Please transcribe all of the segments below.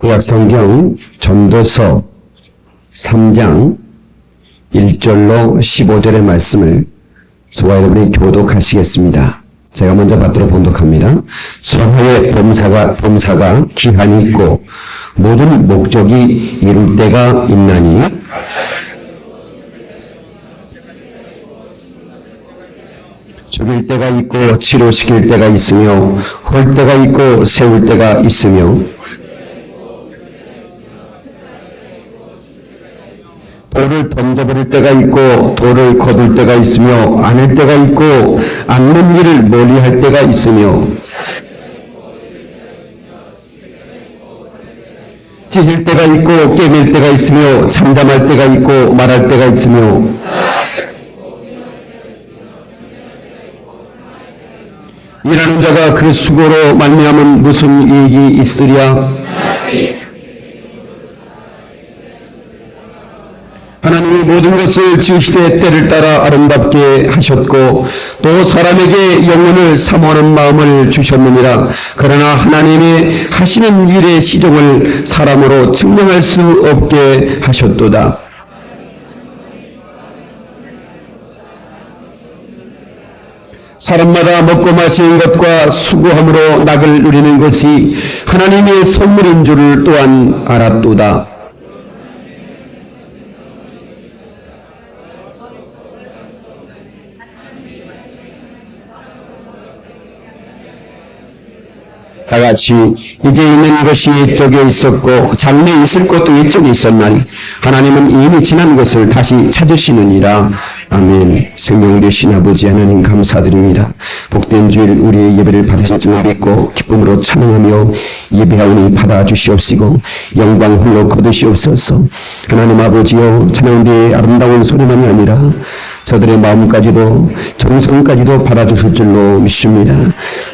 구약성경 전도서 3장 1절로 15절의 말씀을 저와 여러분이 교독하시겠습니다. 제가 먼저 받도록 봉독합니다. 선호의 범사가 기한이 있고 모든 목적이 이룰 때가 있나니 죽일 때가 있고 치료시킬 때가 있으며 헐 때가 있고 세울 때가 있으며 돌을 던져버릴 때가 있고 돌을 거둘 때가 있으며 안을 때가 있고 안는 일을 멀리할 때가 있으며 찢을 때가 있고 깨밀 때가 있으며 잠잠할 때가 있고 말할 때가 있으며 일하는 자가 그 수고로 말미암은 무슨 이익이 있으랴. 하나님이 모든 것을 지으시되 때를 따라 아름답게 하셨고 또 사람에게 영혼을 사모하는 마음을 주셨느니라. 그러나 하나님이 하시는 일의 시종을 사람으로 증명할 수 없게 하셨도다. 사람마다 먹고 마시는 것과 수고함으로 낙을 누리는 것이 하나님의 선물인 줄을 또한 알았도다. 다같이 이제 있는 것이 이쪽에 있었고 장래 있을 것도 이쪽에 있었나니 하나님은 이미 지난 것을 다시 찾으시느니라. 아멘. 생명 되신 아버지 하나님 감사드립니다. 복된 주일 우리의 예배를 받으실 줄 믿고 기쁨으로 찬양하며 예배하오니 받아주시옵시고 영광 홀로 거두시옵소서. 하나님 아버지여, 찬양대의 아름다운 소리만이 아니라 저들의 마음까지도 정성까지도 받아주실 줄로 믿습니다.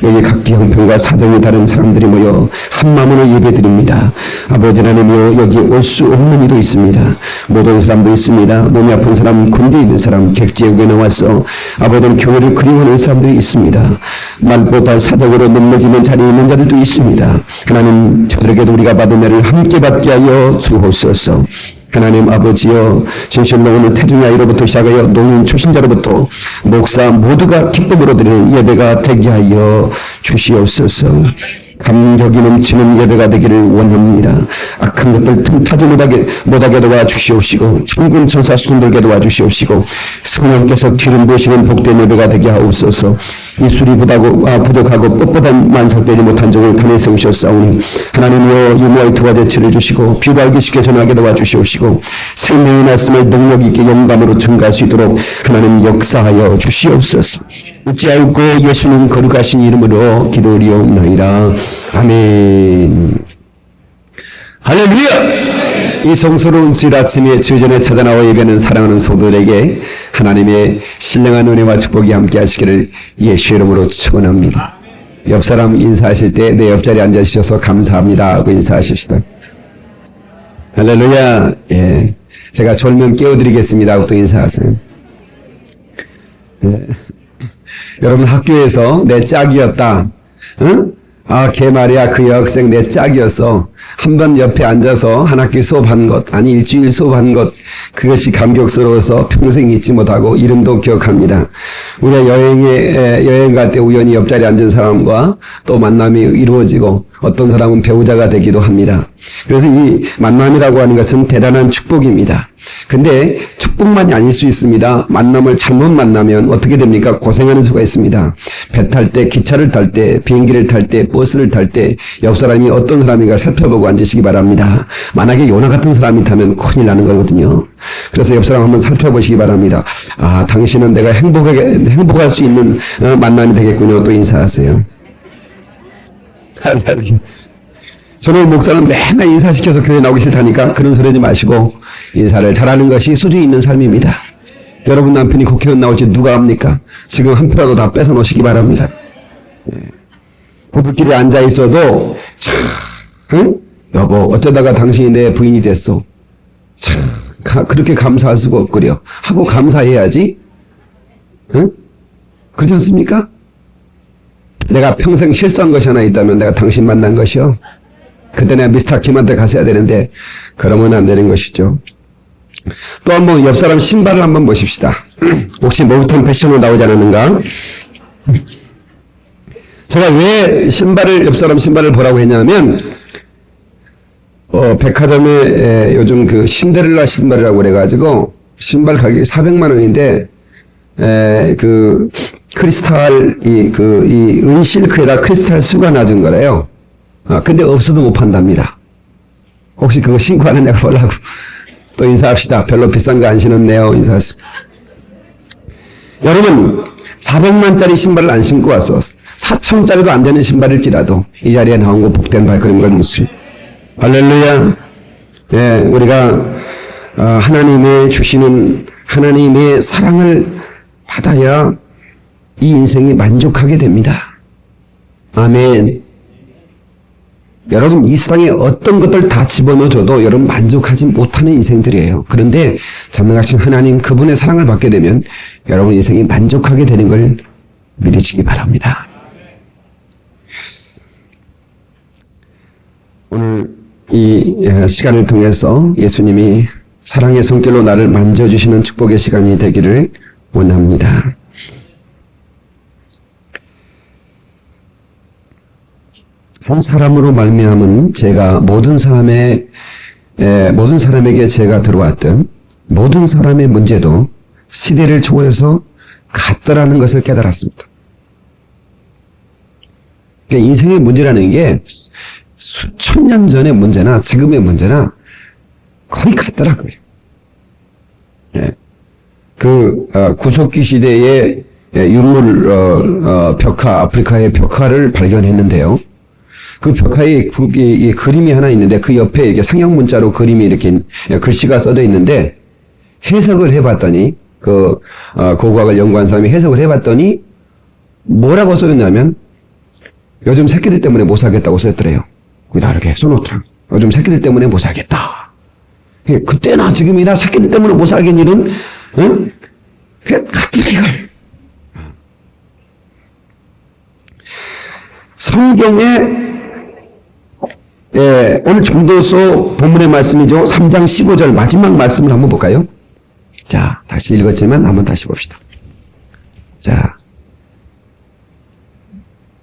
여기 각기 형편과 사정이 다른 사람들이 모여 한 마음으로 예배드립니다. 아버지 하나님이여, 여기 올 수 없는 이도 있습니다. 못 온 사람도 있습니다. 몸이 아픈 사람, 군대에 있는 사람, 객지역에 나와서 아버지 교회를 그리워하는 사람들이 있습니다. 말보다 사적으로 넘어지는 자리에 있는 자들도 있습니다. 하나님, 저들에게도 우리가 받은 애를 함께 받게 하여 주옵소서. 하나님 아버지여, 진실로 오늘 태중의 아이로부터 시작하여 노인 초신자로부터 목사 모두가 기쁨으로 드리는 예배가 되게 하여 주시옵소서. 감격이 넘치는 예배가 되기를 원합니다. 악한 것들 틈타지 못하게 도와주시옵시고 천군 천사 수들게 도와주시옵시고 성령께서 기름 부으시는 복된 예배가 되게 하옵소서. 입술이 부족하고 뻣뻣한 만삭되지 못한 적을 단에 세우셨사오니 하나님이여, 유무와의 두와 대치를 주시고 비로 알기 쉽게 전하게 도와주시옵시고 생명의 말씀을 능력 있게 영감으로 증가할 수 있도록 하나님 역사하여 주시옵소서. 잊지 않고 예수님 거룩하신 이름으로 기도리옵나이다. 아멘. 할렐루야! 이 성스러운 주일 아침에 주전에 찾아나와 예배하는 사랑하는 성도들에게 하나님의 신령한 은혜와 축복이 함께 하시기를 예수 이름으로 축원합니다. 옆 사람 인사하실 때 내 옆자리에 앉아주셔서 감사합니다 하고 인사하십시다. 할렐루야! 예. 제가 졸면 깨워드리겠습니다 하고 또 인사하세요. 예. 여러분, 학교에서 내 짝이었다. 응? 아, 걔 말이야, 그 여학생 내 짝이었어. 한 번 옆에 앉아서 한 학기 수업한 것, 아니 일주일 수업한 것, 그것이 감격스러워서 평생 잊지 못하고 이름도 기억합니다. 우리가 여행 갈 때 우연히 옆자리에 앉은 사람과 또 만남이 이루어지고 어떤 사람은 배우자가 되기도 합니다. 그래서 이 만남이라고 하는 것은 대단한 축복입니다. 근데 축복만이 아닐 수 있습니다. 만남을 잘못 만나면 어떻게 됩니까? 고생하는 수가 있습니다. 배 탈 때, 기차를 탈 때, 비행기를 탈 때, 버스를 탈 때 옆 사람이 어떤 사람인가 살펴보고 앉으시기 바랍니다. 만약에 요나 같은 사람이 타면 큰일 나는 거거든요. 그래서 옆 사람 한번 살펴보시기 바랍니다. 아, 당신은 내가 행복할 수 있는 만남이 되겠군요. 또 인사하세요. 저는 목사는 맨날 인사시켜서 교회 나오기 싫다니까 그런 소리 하지 마시고 인사를 잘하는 것이 수준이 있는 삶입니다. 여러분 남편이 국회의원 나올지 누가 합니까? 지금 한 표라도 다 뺏어 놓으시기 바랍니다. 예. 부부끼리 앉아 있어도 참, 응? 여보, 어쩌다가 당신이 내 부인이 됐어. 참, 그렇게 감사할 수가 없구려 하고 감사해야지. 응? 그렇지 않습니까? 내가 평생 실수한 것이 하나 있다면 내가 당신 만난 것이요. 그때 내가 미스터 김한테 갔어야 되는데 그러면 안 되는 것이죠. 또 한번 옆 사람 신발을 한번 보십시다. 혹시 모브턴 패션으로 나오지 않았는가? 제가 왜 옆 사람 신발을 보라고 했냐면 백화점에 요즘 그 신데렐라 신발이라고 그래가지고 신발 가격이 400만 원인데 그 크리스탈 이 은실크에다 크리스탈 수가 낮은 거래요. 근데 없어도 못 판답니다. 혹시 그거 신고 하는 내가 보려고 또 인사합시다. 별로 비싼 거 안 신었네요. 인사하시고. 여러분 400만짜리 신발을 안 신고 왔어. 4천짜리도 안 되는 신발일지라도 이 자리에 나온 거 복된 발걸음인 걸 믿습니다. 할렐루야. 예, 우리가 하나님의 주시는 하나님의 사랑을 받아야 이 인생이 만족하게 됩니다. 아멘. 여러분 이 세상에 어떤 것들 다 집어넣어줘도 여러분 만족하지 못하는 인생들이에요. 그런데 전능하신 하나님 그분의 사랑을 받게 되면 여러분 인생이 만족하게 되는 걸 믿으시기 바랍니다. 오늘 이 시간을 통해서 예수님이 사랑의 손길로 나를 만져주시는 축복의 시간이 되기를 원합니다. 한 사람으로 말미암은 제가 모든 사람에게 제가 들어왔던 모든 사람의 문제도 시대를 초월해서 같더라는 것을 깨달았습니다. 그러니까 인생의 문제라는 게 수천 년 전의 문제나 지금의 문제나 거의 같더라고요. 예. 구석기 시대의 유물 벽화, 아프리카의 벽화를 발견했는데요. 그 벽화에 그림이 하나 있는데 그 옆에 이게 상형 문자로 그림이 이렇게 글씨가 써져 있는데 해석을 해봤더니 고고학을 연구한 사람이 해석을 해봤더니 뭐라고 써졌냐면 요즘 새끼들 때문에 못 살겠다고 썼더래요. 거기다 이렇게 써놓더라. 요즘 새끼들 때문에 못 살겠다. 그때나 지금이나 새끼들 때문에 못 살겠니는 같은 걸. 성경에 오늘 전도서 본문의 말씀이죠. 3장 15절 마지막 말씀을 한번 볼까요? 자, 다시 읽었지만 한번 다시 봅시다. 자,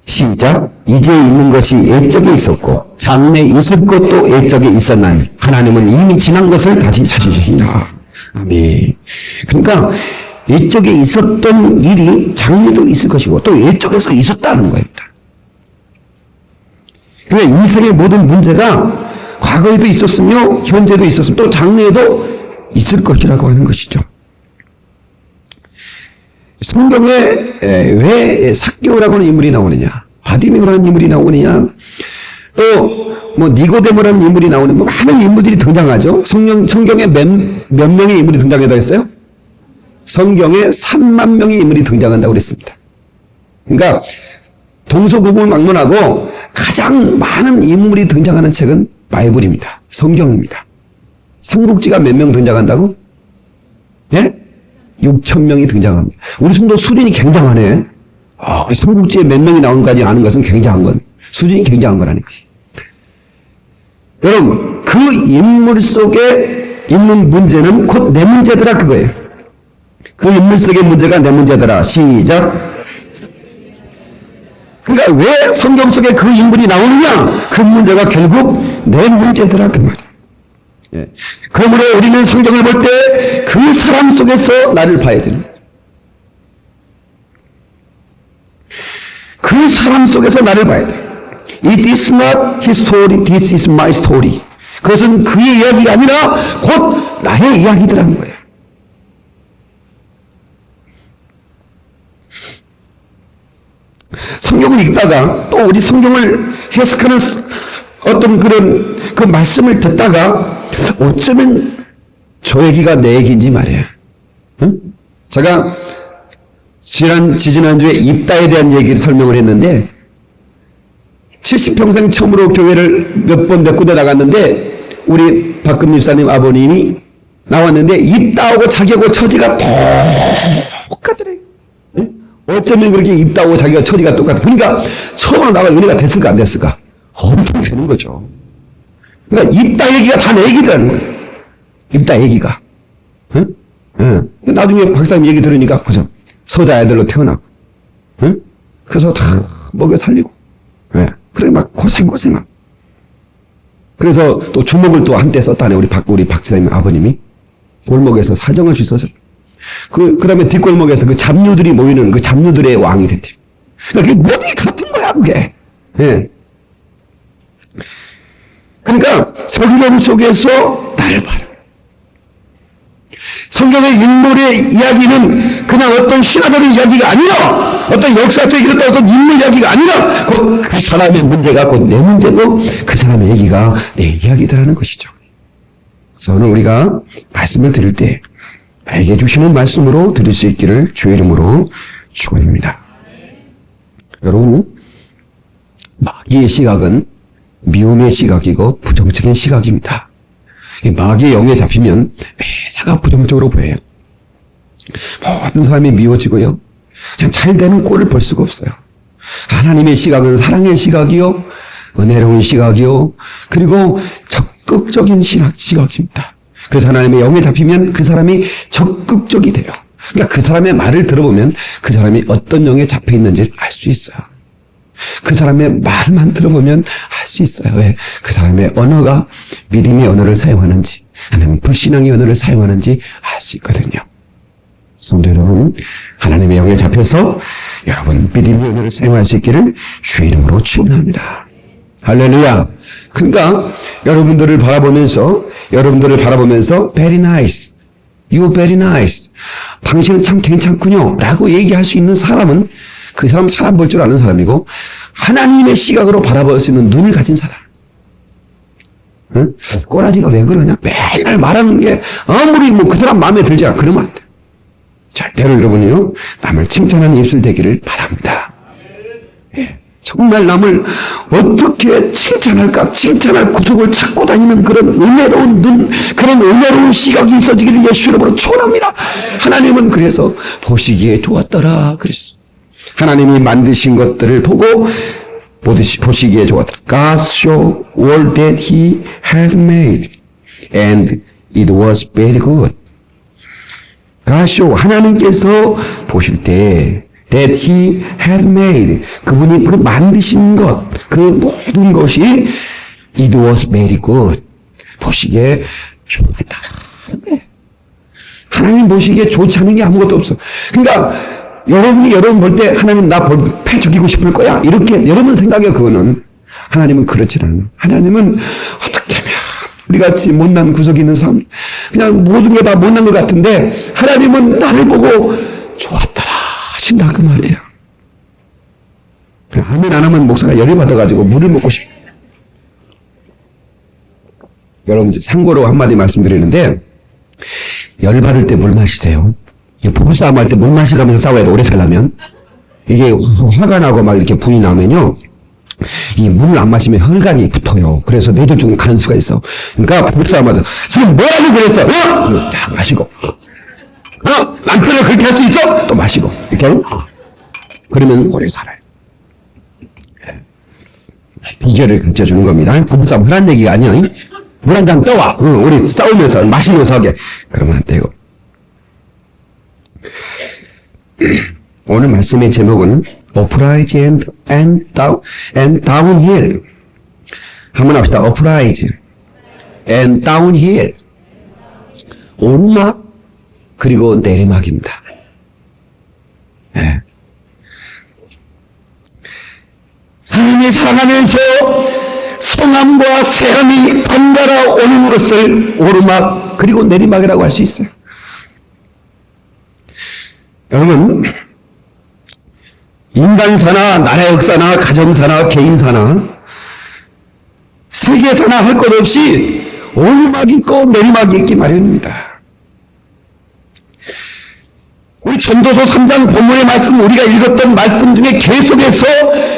시작. 이제 있는 것이 옛적에 있었고 장래 있을 것도 옛적에 있었나니 하나님은 이미 지난 것을 다시 찾으시리라. 아멘. 그러니까 옛적에 있었던 일이 장래도 있을 것이고 또 옛적에서 있었다는 겁니다. 그러니까 인생의 모든 문제가 과거에도 있었으며 현재도 있었으며 또 장래에도 있을 것이라고 하는 것이죠. 성경에 왜 삭개오라고 하는 인물이 나오느냐, 바디메오라는 인물이 나오느냐, 또 뭐 니고데모라는 인물이 나오는 많은 인물들이 등장하죠. 성경에 몇 명의 인물이 등장한다고 했어요? 성경에 3만 명의 인물이 등장한다고 그랬습니다. 그러니까 동서고금을 막론하고 가장 많은 인물이 등장하는 책은 바이블입니다. 성경입니다. 삼국지가 몇 명 등장한다고? 예? 6,000명이 등장합니다. 우리 성도 수준이 굉장하네. 삼국지에 몇 명이 나온까지 아는 것은 굉장한 건, 수준이 굉장한 거라니까. 여러분, 그 인물 속에 있는 문제는 곧 내 문제더라 그거예요. 그 인물 속의 문제가 내 문제더라. 시작. 그러니까 왜 성경 속에 그 인물이 나오느냐? 그 문제가 결국 내 문제더라 그 말이에요. 예. 그러므로 우리는 성경을 볼 때 그 사람 속에서 나를 봐야 되는 거예요. 그 사람 속에서 나를 봐야 돼. It is not his story, this is my story. 그것은 그의 이야기가 아니라 곧 나의 이야기더라는 거예요. 성경을 읽다가 또 우리 성경을 해석하는 어떤 그 말씀을 듣다가 어쩌면 저 얘기가 내 얘기인지 말이에요. 응? 제가 지지난주에 입다에 대한 얘기를 설명을 했는데 70평생 처음으로 교회를 몇 군데 나갔는데 우리 박금 집사님 아버님이 나왔는데 입다하고 자기하고 처지가 똑같더래요. 어쩌면 그렇게 입다하고 자기가 처지가 똑같아. 그러니까 처음으로 나가 은혜가 됐을까 안 됐을까? 엄청 되는 거죠. 그러니까 입다 얘기가 다 내 얘기라는 거예요. 입다 얘기가. 응? 응. 나중에 박사님 얘기 들으니까 그죠? 서자 애들로 태어나고, 응? 그래서 다 먹여 살리고, 예. 그래 막 고생하고. 그래서 또 주먹을 또 한때 썼다네 우리 박 지사님 아버님이 골목에서 사정을 쥐서서 그다음에 뒷골목에서 그 잡류들이 모이는 그 잡류들의 왕이 됐대. 그러니까 그게 모든 게 같은 거야 그게. 예. 그러니까 성경 속에서 나를 봐라. 성경의 인물의 이야기는 그냥 어떤 신화적인 이야기가 아니라 어떤 역사적인 어떤 인물 이야기가 아니라 곧 그 사람의 문제가 곧 내 문제고 그 사람의 얘기가 내 이야기더라는 것이죠. 그래서 오늘 우리가 말씀을 드릴 때 나에게 주시는 말씀으로 드릴 수 있기를 주의 이름으로 축원합니다. 여러분, 마귀의 시각은 미움의 시각이고 부정적인 시각입니다. 마귀의 영에 잡히면 매사가 부정적으로 보여요. 모든 사람이 미워지고요. 그냥 잘 되는 꼴을 볼 수가 없어요. 하나님의 시각은 사랑의 시각이요, 은혜로운 시각이요, 그리고 적극적인 시각입니다. 그래서 하나님의 영에 잡히면 그 사람이 적극적이 돼요. 그러니까 그 사람의 말을 들어보면 그 사람이 어떤 영에 잡혀 있는지 알 수 있어요. 그 사람의 말만 들어보면 알 수 있어요. 왜? 그 사람의 언어가 믿음의 언어를 사용하는지 아니면 불신앙의 언어를 사용하는지 알 수 있거든요. 성도 여러분, 하나님의 영에 잡혀서 여러분 믿음의 언어를 사용할 수 있기를 주의 이름으로 축원합니다. 할렐루야. 그러니까 여러분들을 바라보면서 very nice, you very nice, 당신은 참 괜찮군요 라고 얘기할 수 있는 사람은 그 사람 볼 줄 아는 사람이고 하나님의 시각으로 바라볼 수 있는 눈을 가진 사람. 응? 꼬라지가 왜 그러냐? 매일 말하는 게 아무리 그 사람 마음에 들지 않아. 그러면 안 돼. 절대로 여러분이요, 남을 칭찬하는 입술 되기를 바랍니다. 예. 정말 남을 어떻게 칭찬할까? 칭찬할 구석을 찾고 다니는 그런 은혜로운 눈, 그런 은혜로운 시각이 있어지기를 예수 이름으로 축원합니다. 하나님은 그래서 보시기에 좋았더라 그랬어. 하나님이 만드신 것들을 보고 보시기에 좋았더라. God saw all that He had made, and it was very good. God saw, 하나님께서 보실 때 that He had made, 그분이 그 만드신 것, 그 모든 것이 it was very good, 보시기에 좋았다. 하나님 보시기에 좋지 않은 게 아무것도 없어. 그러니까 여러분이 여러분 볼 때 하나님 나 패 죽이고 싶을 거야 이렇게 여러분 생각해. 그거는 하나님은 그렇지 않아요. 하나님은 어떻게 하면 우리같이 못난 구석이 있는 사람, 그냥 모든 게 다 못난 것 같은데 하나님은 나를 보고 좋았더라 하신다 그 말이에요. 아멘 안 하면 목사가 열이 받아가지고 물을 먹고 싶어. 여러분 참고로 한마디 말씀드리는데, 열 받을 때 물 마시세요. 부부싸움 할 때 물 마시면서 싸워야 돼. 오래 살려면. 이게 화가 나고 막 이렇게 분이 나면요, 이 물을 안 마시면 혈관이 붙어요. 그래서 뇌졸 중에 가는 수가 있어. 그러니까 부부싸움 하자. 지금 뭐라고 그랬어? 딱 마시고. 남편을 그렇게 할 수 있어? 또 마시고. 이렇게. 그러면 오래 살아요. 비결을 가르쳐 주는 겁니다. 부부싸움 하란 얘기가 아니야. 물 한 잔 떠와. 우리 싸우면서 마시면서 하게. 그러면 안 되고. 오늘 말씀의 제목은 Uprise and Downhill. 한번 합시다. Uprise and Downhill. 오르막 그리고 내리막입니다. 네. 사람이 살아가면서 성함과 세함이 번갈아 오는 것을 오르막 그리고 내리막이라고 할 수 있어요. 여러분, 인간사나 나라 역사나 가정사나 개인사나 세계사나 할 것 없이 오르막이 있고 내리막이 있기 마련입니다. 우리 전도서 3장 본문의 말씀, 우리가 읽었던 말씀 중에 계속해서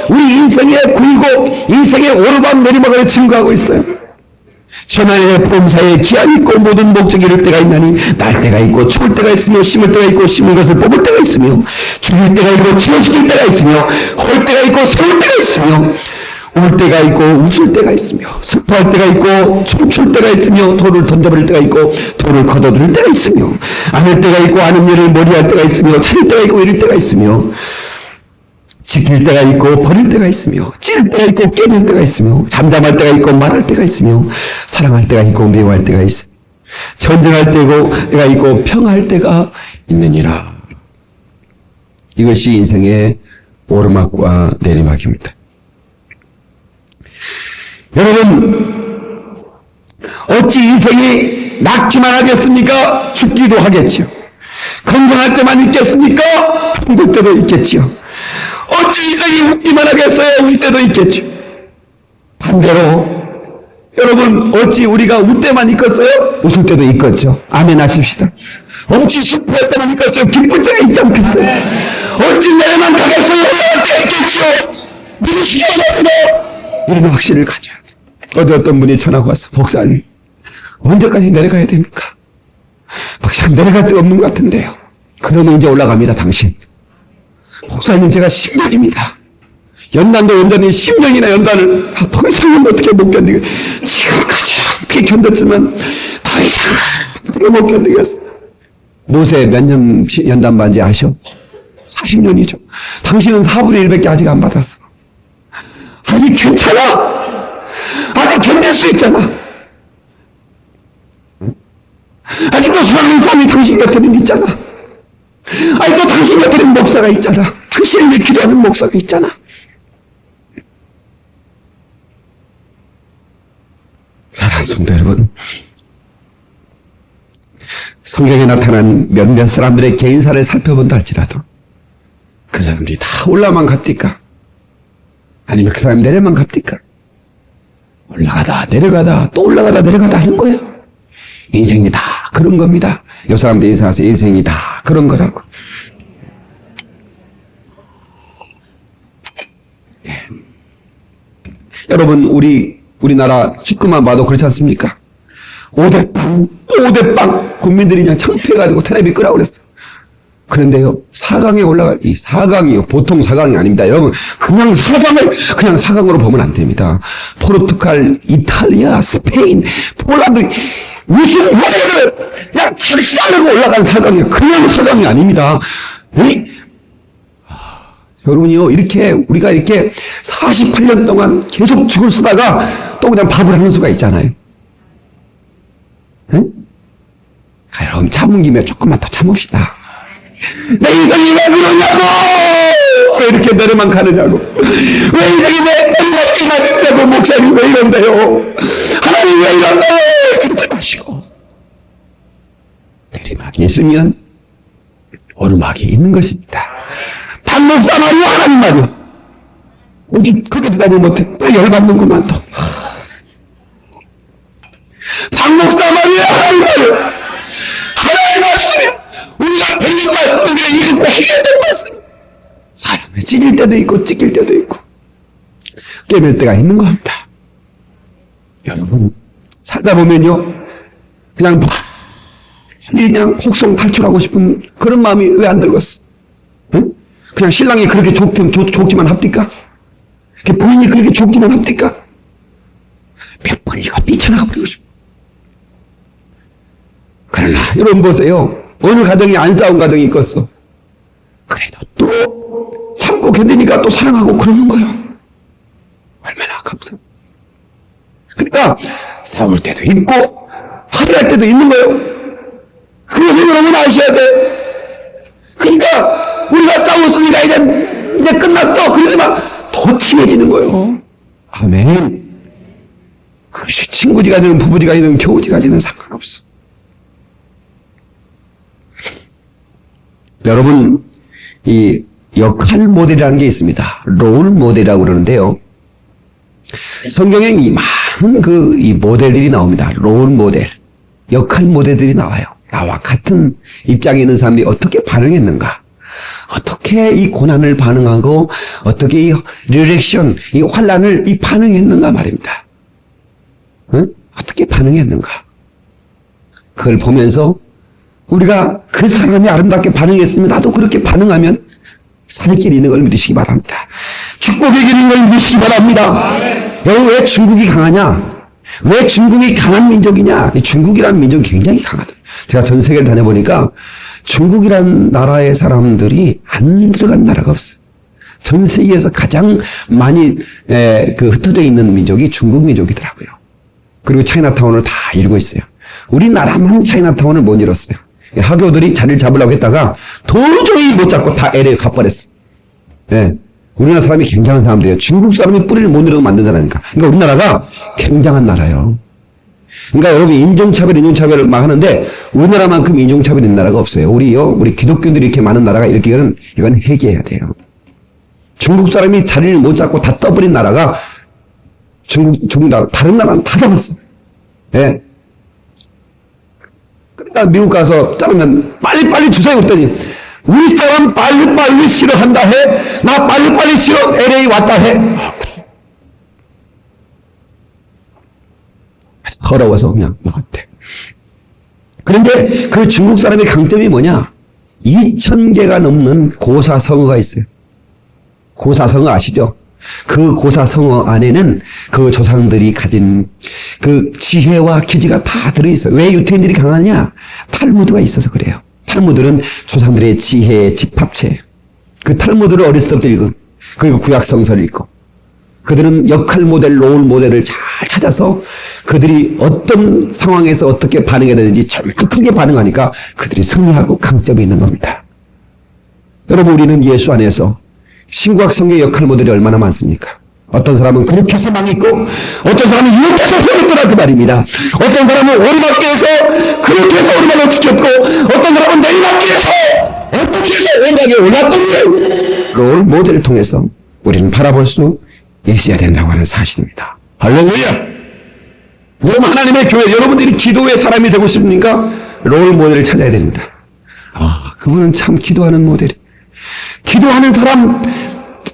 우리 인생의 굴곡, 인생의 오르막 내리막을 증거하고 있어요. 천하의 범사에 기한이 있고 모든 목적이 이를 때가 있나니 날 때가 있고 추울 때가 있으며 심을 때가 있고 심은 것을 뽑을 때가 있으며 죽일 때가 있고 치료시킬 때가 있으며 헐 때가 있고 세울 때가 있으며 울 때가 있고 웃을 때가 있으며, 슬퍼할 때가 있고 춤출 때가 있으며, 돌을 던져버릴 때가 있고 돌을 걷어들일 때가 있으며, 안을 때가 있고 아는 일을 머리할 때가 있으며, 찾을 때가 있고 잃을 때가 있으며, 지킬 때가 있고 버릴 때가 있으며, 찢을 때가 있고 깨질 때가 있으며, 잠잠할 때가 있고 말할 때가 있으며, 사랑할 때가 있고 미워할 때가 있으며, 전쟁할 때가 있고 평화할 때가 있느니라. 이것이 인생의 오르막과 내리막입니다. 여러분, 어찌 인생이 낫기만 하겠습니까? 죽기도 하겠지요. 건강할 때만 있겠습니까? 힘들 때도 있겠지요. 어찌 인생이 웃기만 하겠어요? 울 때도 있겠죠. 반대로 여러분, 어찌 우리가 울 때만 있겠어요? 웃을 때도 있겠죠. 아멘 하십시다. 어찌 슬퍼할 때만 있겠어요? 기쁠 때가 있지 않겠어요? 어찌 내만 가겠어요? 올라갈 때 있겠죠. 믿으시기 바랍니다. 이런 확신을 가져야 돼. 어제 어떤 분이 전화가 왔어. 목사님, 언제까지 내려가야 됩니까? 더 이상 내려갈 데가 없는 것 같은데요. 그러면 이제 올라갑니다, 당신. 목사님, 제가 10년입니다. 연단도 연단이 10년이나 연단을 더 이상은 어떻게 못 견디게, 지금까지 어떻게 견뎠지만 더 이상은 어떻게 못 견디겠어요. 모세 몇 년 연단 받는지 아셔? 40년이죠. 당신은 4분의 1밖에 아직 안 받았어. 아직 괜찮아. 아직 견딜 수 있잖아. 아직도 수많은 사람이 당신 곁에는 있잖아. 아직도 당신 곁에는 목사가 있잖아. 당신을 위해 기도하는 목사가 있잖아. 사랑하는 성도 여러분, 성경에 나타난 몇몇 사람들의 개인사를 살펴본다 할지라도 그 사람들이 다 올라만 갑니까? 아니면 그 사람이 내려만 갑니까? 올라가다 내려가다 또 올라가다 내려가다 하는 거예요. 인생이 다 그런 겁니다. 이 사람들 인생에서 인생이 다 그런 거라고. 예. 여러분, 우리나라 축구만 봐도 그렇지 않습니까? 5대빵, 또 5대빵, 국민들이 그냥 창피해가지고 텔레비 끄라고 그랬어. 그런데요, 4강에 올라갈, 이 4강이요, 보통 4강이 아닙니다. 여러분, 그냥 4강으로 보면 안 됩니다. 포르투갈, 이탈리아, 스페인, 폴란드, 무슨 나라를 그냥 작살내고 올라간 4강이에요. 그냥 4강이 아닙니다. 네? 여러분이요, 우리가 이렇게 48년 동안 계속 죽을 쓰다가 또 그냥 밥을 하는 수가 있잖아요. 응? 여러분, 참은 김에 조금만 더 참읍시다. 내 인생이 왜 그러냐고! 왜 이렇게 내려만 가느냐고! 왜 인생이 내 내리막길만 있냐고! 목사님 왜 이런데요? 하나님 왜 이런데요? 그러지 마시고. 내리막이 있으면 오르막이 있는 것입니다. 박목사 말이야, 하나님 말이야. 오직 그렇게 대답을 못해. 또 열받는구만, 또. 박목사 말이야, 하나님 말이야. 하나님 말씀이야. 우리가 배운 말씀을 읽고 해야 되는 말씀. 사람이 찢을 때도 있고, 찢길 때도 있고, 깨물 때가 있는 겁니다. 여러분, 살다 보면요, 그냥 혹성 탈출하고 싶은 그런 마음이 왜 안 들겠어? 응? 그냥 신랑이 그렇게 좋기만 합니까? 부인이 그렇게 좋기만 합니까? 몇 번 이거 뛰쳐나가 버리고 싶어. 그러나 여러분 보세요. 어느 가정이 안 싸운 가정이 있겠어. 그래도 또 참고 견디니까 또 사랑하고 그러는 거예요. 얼마나 감사합니다. 그러니까 싸울 때도 있고 화해할 때도 있는 거예요. 그래서 여러분 아셔야 돼. 그러니까 우리가 싸웠으니까 이제 끝났어. 그러지만 더 친해지는 거예요. 아멘. 그것이 친구지가 되든 부부지가 되든 교우지가 되든 상관없어. 여러분, 이 역할 모델이라는 게 있습니다. 롤 모델이라고 그러는데요. 성경에 이 많은 이 모델들이 나옵니다. 롤 모델, 역할 모델들이 나와요. 나와 같은 입장에 있는 사람들이 어떻게 반응했는가? 어떻게 이 고난을 반응하고 어떻게 이 리액션, 이 환난을 반응했는가 말입니다. 응? 어떻게 반응했는가? 그걸 보면서 우리가 그 사람이 아름답게 반응했으면 나도 그렇게 반응하면 살 길이 있는 걸 믿으시기 바랍니다. 축복의 길인 걸 믿으시기 바랍니다. 여러분, 왜 중국이 강하냐? 왜 중국이 강한 민족이냐? 중국이라는 민족이 굉장히 강하다. 제가 전 세계를 다녀보니까 중국이라는 나라의 사람들이 안 들어간 나라가 없어요. 전 세계에서 가장 많이 흩어져 있는 민족이 중국 민족이더라고요. 그리고 차이나타운을 다 이루고 있어요. 우리나라만 차이나타운을 못 이뤘어요. 학교들이 자리를 잡으려고 했다가 도저히 못 잡고 다 LA 가버렸어. 예. 우리나라 사람이 굉장한 사람들이에요. 중국 사람이 뿌리를 못 내려도 만든 나라니까. 그러니까 우리나라가 굉장한 나라예요. 그러니까 여러분, 인종차별을 막 하는데 우리나라만큼 인종차별 있는 나라가 없어요. 우리 기독교인들이 이렇게 많은 나라가 이건 회개해야 돼요. 중국 사람이 자리를 못 잡고 다 떠버린 나라가 중국 나라, 다른 나라는 다 잡았어. 예. 그러니까 미국 가서 자르면 빨리빨리 주사위 했더니 우리 사람 빨리빨리 싫어한다 해. 나 빨리빨리 싫어. LA 왔다 해. 더러워서 그냥 먹었대. 그런데 그 중국 사람의 강점이 뭐냐? 2,000개가 넘는 고사성어가 있어요. 고사성어 아시죠? 그 고사성어 안에는 그 조상들이 가진 그 지혜와 기지가 다 들어있어요. 왜 유태인들이 강하냐? 탈무드가 있어서 그래요. 탈무드는 조상들의 지혜의 집합체. 그 탈무드를 어렸을 때부터 읽은, 그리고 구약성서를 읽고, 그들은 역할 모델, 롤 모델을 잘 찾아서 그들이 어떤 상황에서 어떻게 반응해야 되는지 정확하게 반응하니까 그들이 승리하고 강점이 있는 겁니다. 여러분, 우리는 예수 안에서 신구약성의 역할 모델이 얼마나 많습니까? 어떤 사람은 그렇게 해서 망했고, 어떤 사람은 이렇게 해서 회했더라 그 말입니다. 어떤 사람은 오르막길 해서 그렇게 해서 오르막을 죽였고, 어떤 사람은 내리막길 해서 어떻게 해서 오르막에 올랐던 거예요. 롤 모델을 통해서 우리는 바라볼 수 있어야 된다고 하는 사실입니다. 할렐루야! 여러분, 하나님의 교회, 여러분들이 기도의 사람이 되고 싶습니까? 롤 모델을 찾아야 됩니다. 그분은 참 기도하는 모델이. 기도하는 사람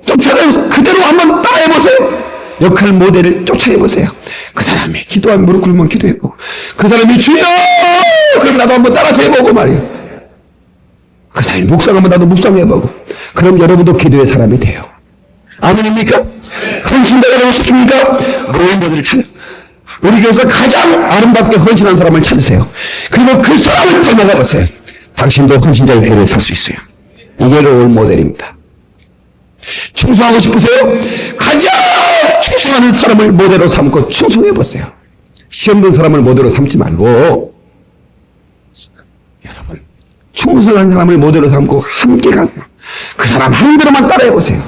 쫓아내서 그대로 한번 따라해보세요. 역할 모델을 쫓아해보세요. 그 사람이 기도한 무릎 꿇으면 기도해보고, 그 사람이 주여! 그럼 나도 한번 따라서 해보고 말이에요. 그 사람이 묵상하면 나도 묵상해보고. 그럼 여러분도 기도의 사람이 돼요. 아멘입니까? 헌신자가 되고 싶습니까? 롤 모델을 찾아. 우리 교회에서 가장 아름답게 헌신한 사람을 찾으세요. 그리고 그 사람을 닮아가보세요. 당신도 헌신자의 배에 설 수 있어요. 이게 롤 모델입니다. 충성하고 싶으세요? 가장 충성하는 사람을 모델로 삼고 충성해보세요. 시험 든 사람을 모델로 삼지 말고, 여러분, 충성한 사람을 모델로 삼고 함께 가는, 그 사람 하는 대로만 따라해보세요.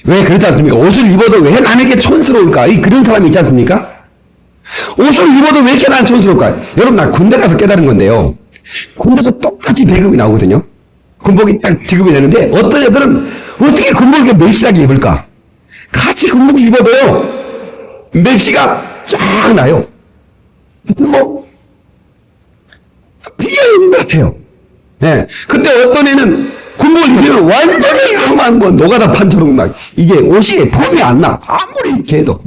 왜 그렇지 않습니까? 옷을 입어도 왜 남에게 촌스러울까? 그런 사람이 있지 않습니까? 옷을 입어도 왜 이렇게 난 촌스러울까? 여러분, 나 군대 가서 깨달은 건데요. 군대에서 똑같이 배급이 나오거든요. 군복이 딱 지급이 되는데, 어떤 애들은 어떻게 군복을 맵시하게 입을까? 같이 군복을 입어도요, 맵시가 쫙 나요. 하여튼 비어있는 것 같아요. 네. 그때 어떤 애는 군복을 입으면 완전히 노가다 판처럼 이게 옷이 폼이 안 나. 아무리 이렇게 해도.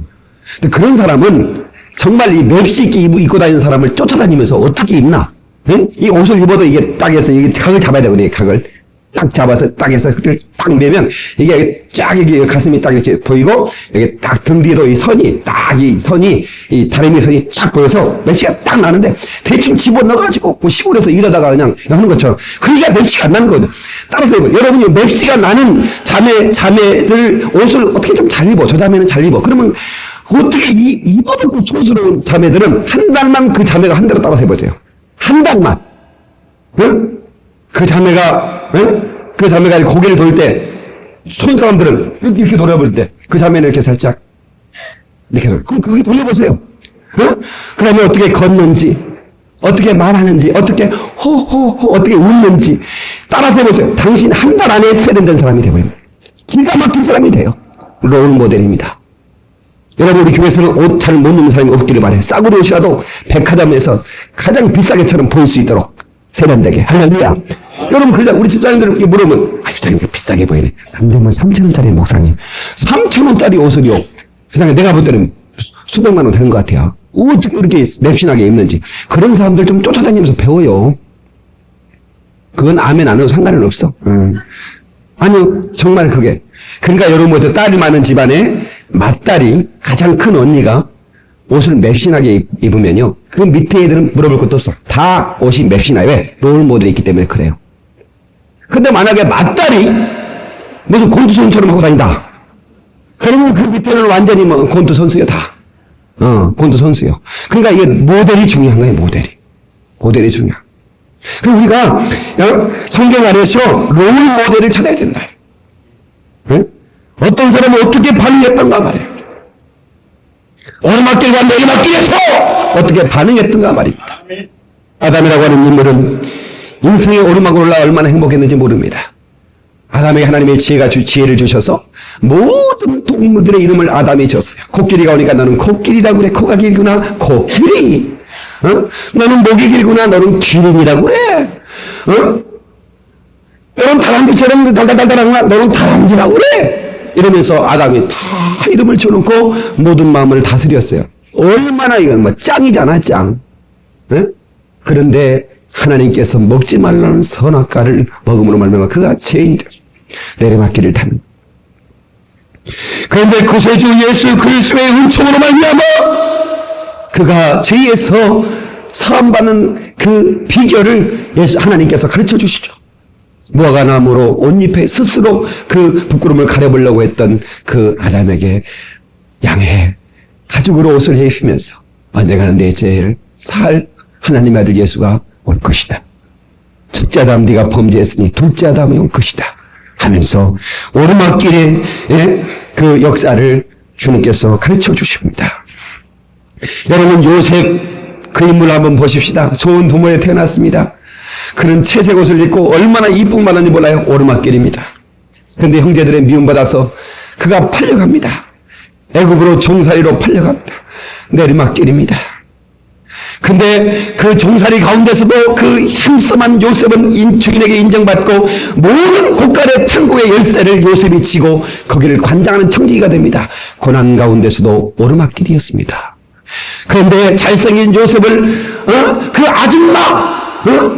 근데 그런 사람은 정말 이 맵시 입고 다니는 사람을 쫓아다니면서 어떻게 입나? 응? 이 옷을 입어도 이게 딱 해서 이게 각을 잡아야 되거든요. 각을 딱 잡아서 딱 해서 그때 딱 매면 이게 쫙 이게 가슴이 딱 이렇게 보이고, 여기 딱 등 뒤에도 이 선이 딱 이 선이 이 다리미 선이 쫙 보여서 맵시가 딱 나는데, 대충 집어넣어가지고 시골에서 일하다가 그냥 하는 것처럼 그러니까 맵시가 안 나는 거거든요. 따라서 여러분이 맵시가 나는 자매들 옷을 어떻게 좀 잘 입어. 저 자매는 잘 입어. 그러면 어떻게 입어도 그 촌스러운 자매들은 한 달만 그 자매가 한 대로 따라서 해보세요. 한 달만. 응? 그 자매가, 응? 그 자매가 고개를 돌 때, 손 사람들은 이렇게 돌아볼 때, 그 자매는 이렇게 살짝, 이렇게 그렇게 돌려보세요. 응? 그 다음에 어떻게 걷는지, 어떻게 말하는지, 어떻게 호호호, 어떻게 웃는지, 따라서 해보세요. 당신 한 달 안에 세련된 사람이 되어버립니다. 기가 막힌 사람이 돼요. 롤 모델입니다. 여러분, 우리 교회에서는 옷 잘 못 입는 사람이 없기를 바래요. 싸구려 옷이라도 백화점에서 가장 비싸게처럼 보일 수 있도록 세련되게. 할렐루야. 여러분, 그냥 우리 집사님들 이렇게 물으면, 집사님 비싸게 보이네. 남자면 3,000원짜리 목사님. 3,000원짜리 옷을요. 세상에 내가 볼 때는 수백만 원 되는 것 같아요. 어떻게 이렇게 맵신하게 입는지. 그런 사람들 좀 쫓아다니면서 배워요. 그건 아멘 안 해도 상관은 없어. 아니요, 정말 그게. 그러니까 여러분 뭐죠? 딸이 많은 집안에 맏딸이 가장 큰 언니가 옷을 맵신하게 입으면요. 그 밑에 애들은 물어볼 것도 없어. 다 옷이 맵신하게. 왜? 롤 모델이 있기 때문에 그래요. 근데 만약에 맏딸이 무슨 권투 선수처럼 하고 다닌다. 그러면 그 밑에는 완전히 뭐 권투 선수요, 다. 권투 선수요. 그러니까 이게 모델이 중요한 거예요, 모델이. 모델이 중요한. 그럼 우리가 성경 안에서 롤 모델을 찾아야 된다. 응? 어떤 사람은 어떻게 반응했던가 말이에요. 오르막길과 내리막길에서 어떻게 반응했던가 말입니다. 아담이라고 하는 인물은 인생의 오르막을 올라 얼마나 행복했는지 모릅니다. 아담에게 하나님의 지혜를 주셔서 모든 동물들의 이름을 아담이 지었어요. 코끼리가 오니까 너는 코끼리라고 그래. 코가 길구나. 코끼리. 너는 목이 길구나. 너는 기린이라고 그래. 너는 다람쥐처럼 달달달달하구나. 너는 다람쥐라고 그래. 이러면서 아담이 다 이름을 지어놓고 모든 마음을 다스렸어요. 얼마나 이건 뭐 짱이잖아, 짱. 그런데 하나님께서 먹지 말라는 선악과를 먹음으로 말미암아 그가 죄인들 내리막길을 타는. 그런데 구세주 예수 그리스도의 은총으로 말미암아 그가 죄에서 사함받는 그 비결을 하나님께서 가르쳐 주시죠. 무화과나무로 옷 잎에 스스로 그 부끄러움을 가려보려고 했던 그 아담에게 양해 가죽으로 옷을 입히면서 언젠가는 내 죄를 살 하나님의 아들 예수가 올 것이다. 첫째 아담 네가 범죄했으니 둘째 아담이 올 것이다 하면서 오르막길의 그 역사를 주님께서 가르쳐 주십니다. 여러분 요셉 그 인물 한번 보십시다. 좋은 부모에 태어났습니다. 그는 채색 옷을 입고 얼마나 이쁨 받았는지 몰라요. 오르막길입니다. 그런데 형제들의 미움받아서 그가 팔려갑니다. 애굽으로 종살이로 팔려갑니다. 내리막길입니다. 근데 그 종살이 가운데서도 그 힘쓰한 요셉은 주인에게 인정받고 모든 고갈의 천국의 열쇠를 요셉이 지고 거기를 관장하는 청지기가 됩니다. 고난 가운데서도 오르막길이었습니다. 그런데 잘생긴 요셉을 그 아줌마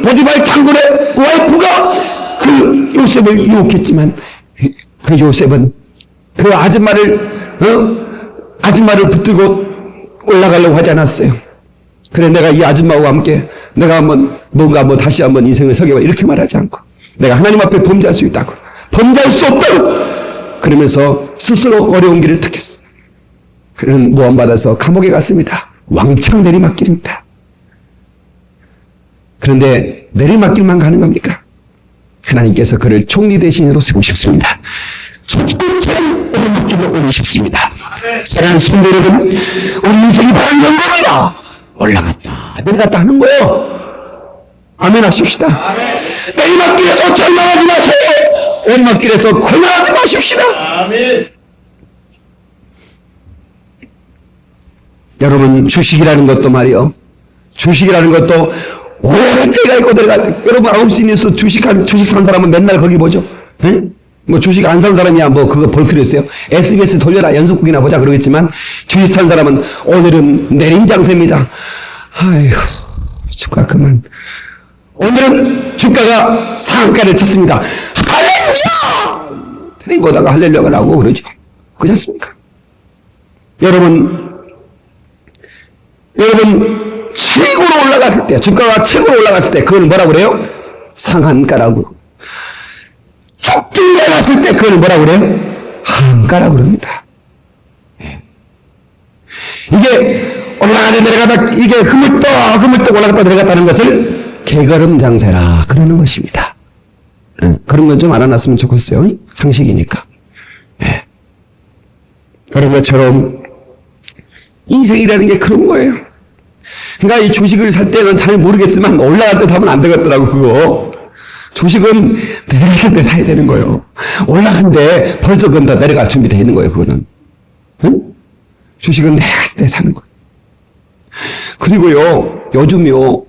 보디발 장군의 와이프가 그 요셉을 유혹했지만 그 요셉은 그 아줌마를 붙들고 올라가려고 하지 않았어요. 그래 내가 이 아줌마와 함께 내가 한번 뭔가 다시 한번 인생을 설계해 이렇게 말하지 않고 내가 하나님 앞에 범죄할 수 있다고 범죄할 수 없다고 그러면서 스스로 어려운 길을 택했어. 그는 모함받아서 감옥에 갔습니다. 왕창 내리막길입니다. 그런데 내리막길만 가는 겁니까? 하나님께서 그를 총리 대신으로 세우셨습니다. 속도처럼 오르막길로 올리셨습니다. 사랑하는 성도 여러분, 우리 인생이 바로 영광이다. 올라갔다 내려갔다 하는 거예요. 아멘 하십시다. 내리막길에서 절망하지 마세요. 오르막길에서 고난하지 마십시다. 아멘. 여러분 주식이라는 것도 말이요. 주식이라는 것도 오랜 때가 있고 여러분 9시 뉴스 주식 산 사람은 맨날 거기 보죠. 에? 뭐 주식 안 산 사람이야 뭐 그거 볼 필요 있어요. SBS 돌려라 연속국이나 보자 그러겠지만 주식 산 사람은 오늘은 내린 장세입니다. 아이고 주가 그만. 오늘은 주가가 상한가를 쳤습니다. 할렐루야! 테레비 보다가 할렐루야를 하고 그러죠. 그렇지 않습니까? 여러분 최고로 올라갔을 때 주가가 최고로 올라갔을 때 그걸 뭐라고 그래요? 상한가라고. 쭉 내려갔을 때 그걸 뭐라고 그래요? 하한가라고 그럽니다. 이게 올라가다 내려가다 이게 흐물떡 올라갔다 내려갔다는 것을 개걸음 장세라 그러는 것입니다. 그런 건 좀 알아놨으면 좋겠어요. 상식이니까. 그런 것처럼 인생이라는 게 그런 거예요. 그러니까 이 주식을 살 때는 잘 모르겠지만 올라갈 때 사면 안 되겠더라고 그거. 주식은 내려갈 때 사야 되는 거예요. 올라간데 벌써 그건 다 내려갈 준비되어 있는 거예요. 그거는. 응? 주식은 내려갔을 때 사는 거예요. 그리고요 요즘요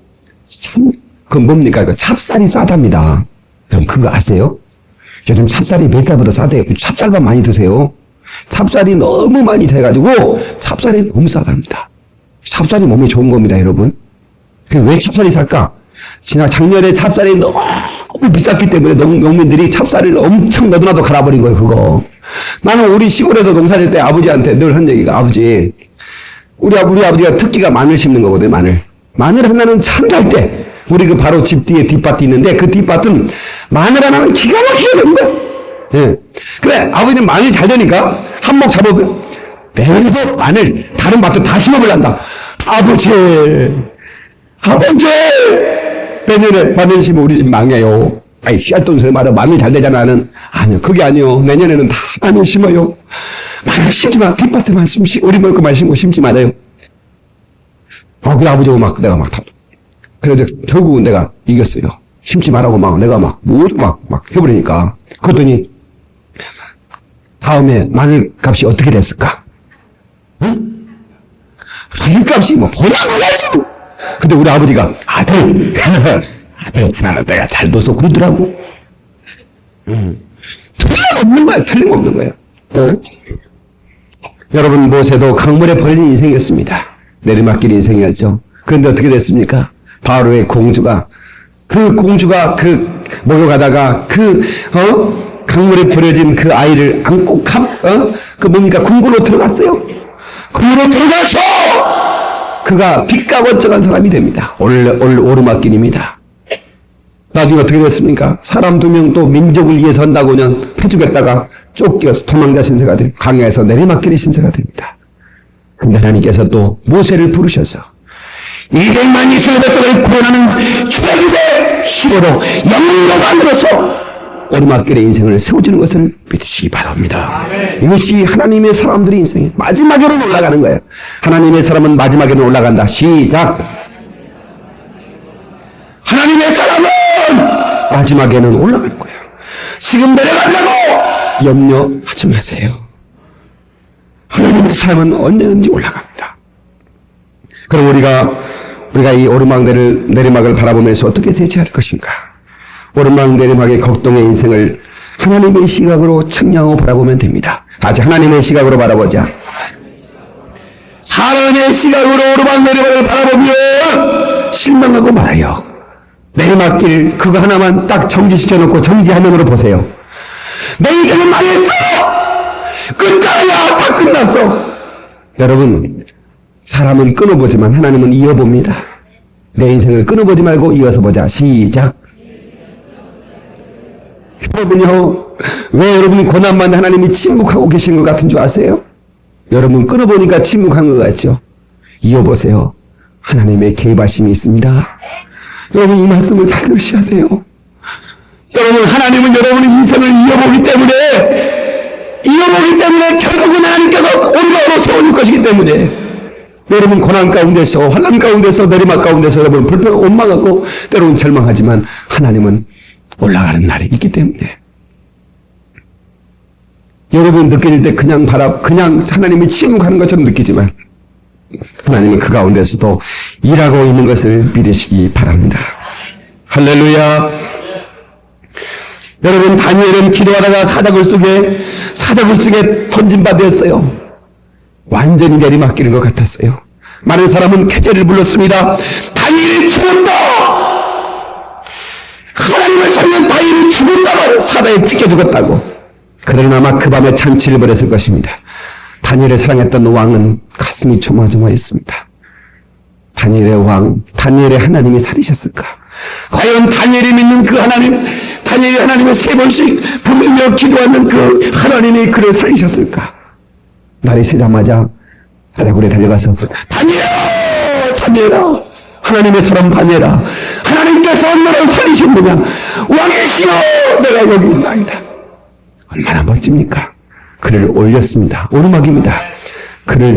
참 그 뭡니까 그 찹쌀이 싸답니다. 그럼 그거 아세요? 요즘 찹쌀이 몇 살보다 싸대요. 찹쌀만 많이 드세요. 찹쌀이 너무 많이 돼가지고 찹쌀이 너무 싸답니다. 찹쌀이 몸에 좋은 겁니다, 여러분. 왜 찹쌀이 살까? 작년에 찹쌀이 너무 비쌌기 때문에 농민들이 찹쌀을 엄청 너도나도 갈아버린 거예요, 그거. 나는 우리 시골에서 농사질 때 아버지한테 늘 한 얘기가, 아버지, 우리 아버지가 특기가 마늘 심는 거거든요, 마늘. 마늘 하나는 참 잘 때, 우리 그 바로 집 뒤에 뒷밭이 있는데, 그 뒷밭은 마늘 하나는 기가 막히게 됩니다. 예. 그래, 아버지는 마늘이 잘 되니까, 한몫 잡으면, 내일도 마늘, 다른 밭도 다 심어보란다. 아버지, 내년에 마늘 심으면 우리 집 망해요. 아이, 씨앗돈 소리 말아. 마늘 잘 되잖아, 나는. 아니요, 그게 아니요. 내년에는 다 마늘 심어요. 마늘 심지 마. 뒷밭에만 심지. 우리 먹을 것만 심고 심지 말아요. 그 아버지가 내가 막 그래서 결국은 내가 이겼어요. 심지 말라고 내가 모두 해버리니까. 그랬더니, 다음에 마늘 값이 어떻게 됐을까? 응? 마늘 값이 보다 나가지. 근데 우리 아버지가, 아들, 하나는 내가 잘 둬서 그러더라고. 틀림없는 거예요. 여러분, 모세도 강물에 버려진 인생이었습니다. 내리막길 인생이었죠. 그런데 어떻게 됐습니까? 바로의 공주가 목욕하다가 강물에 버려진 그 아이를 안고 궁궐로 들어갔어요. 궁궐로 들어가서 그가 빛과 원정한 사람이 됩니다. 오르막길입니다. 나중에 어떻게 됐습니까? 사람 2명 또 민족을 위해서 한다고 그냥 패죽였다가 쫓겨서 도망자 신세가 되고 강야에서 내리막길의 신세가 됩니다. 근데 하나님께서 또 모세를 부르셔서 200만 이스라엘 백성을 구원하는 주의 힘으로 영웅으로 만들어서 오르막길의 인생을 세워주는 것을 믿으시기 바랍니다. 이것이 하나님의 사람들의 인생이 마지막에는 올라가는 거예요. 하나님의 사람은 마지막에는 올라간다. 시작. 하나님의 사람은 마지막에는 올라갈 거예요. 지금 내려간다고 염려하지 마세요. 하나님의 사람은 언제든지 올라갑니다. 그럼 우리가 이 내리막을 바라보면서 어떻게 대처할 것인가? 오르막 내리막의 격동의 인생을 하나님의 시각으로 청량하고 바라보면 됩니다. 다시 하나님의 시각으로 바라보자. 사람의 시각으로 오르막 내리막을 바라보면 실망하고 말아요. 내리막길 그거 하나만 딱 정지시켜놓고 정지화면으로 보세요. 내 인생은 망했어! 끝나야 다 끝났어! 여러분, 사람은 끊어보지만 하나님은 이어봅니다. 내 인생을 끊어보지 말고 이어서 보자. 시작. 여러분요, 왜 여러분 고난만 하나님이 침묵하고 계신 것 같은 줄 아세요? 여러분 끊어보니까 침묵한 것 같죠? 이어보세요. 하나님의 개입하심이 있습니다. 여러분 이 말씀을 잘 들으셔야 돼요. 여러분 하나님은 여러분의 인생을 이어보기 때문에 결국은 하나님께서 온전으로 세워줄 것이기 때문에 여러분 고난 가운데서 환난 가운데서 내리막 가운데서 여러분 불평 원망하고 때로는 절망하지만 하나님은 올라가는 날이 있기 때문에 여러분 느껴질 때 그냥 하나님이 침묵하는 것처럼 느끼지만 하나님은 그 가운데서도 일하고 있는 것을 믿으시기 바랍니다. 할렐루야. 여러분 다니엘은 기도하다가 사자굴 속에 던진 바 되었어요. 완전히 내리막길인 것 같았어요. 많은 사람은 쾌재를 불렀습니다. 다니엘이 죽었다. 하나님을 살면 다니엘이 죽었다고 사자에 찢겨 죽었다고. 그러나 아마 그 밤에 잔치를 벌였을 것입니다. 다니엘을 사랑했던 왕은 가슴이 조마조마했습니다. 다니엘의 하나님이 살리셨을까? 과연 다니엘이 믿는 그 하나님, 다니엘이 하나님을 3번씩 부르며 기도하는 그 하나님이 그를 살리셨을까? 날이 새자마자 사자굴에 달려가서 다니엘아! 하나님의 사람 다니엘아! 하나님께서 너를 살리셨느냐? 왕이시여! 내가 여기 있나이다. 얼마나 멋집니까? 그를 올렸습니다. 오르막입니다. 그를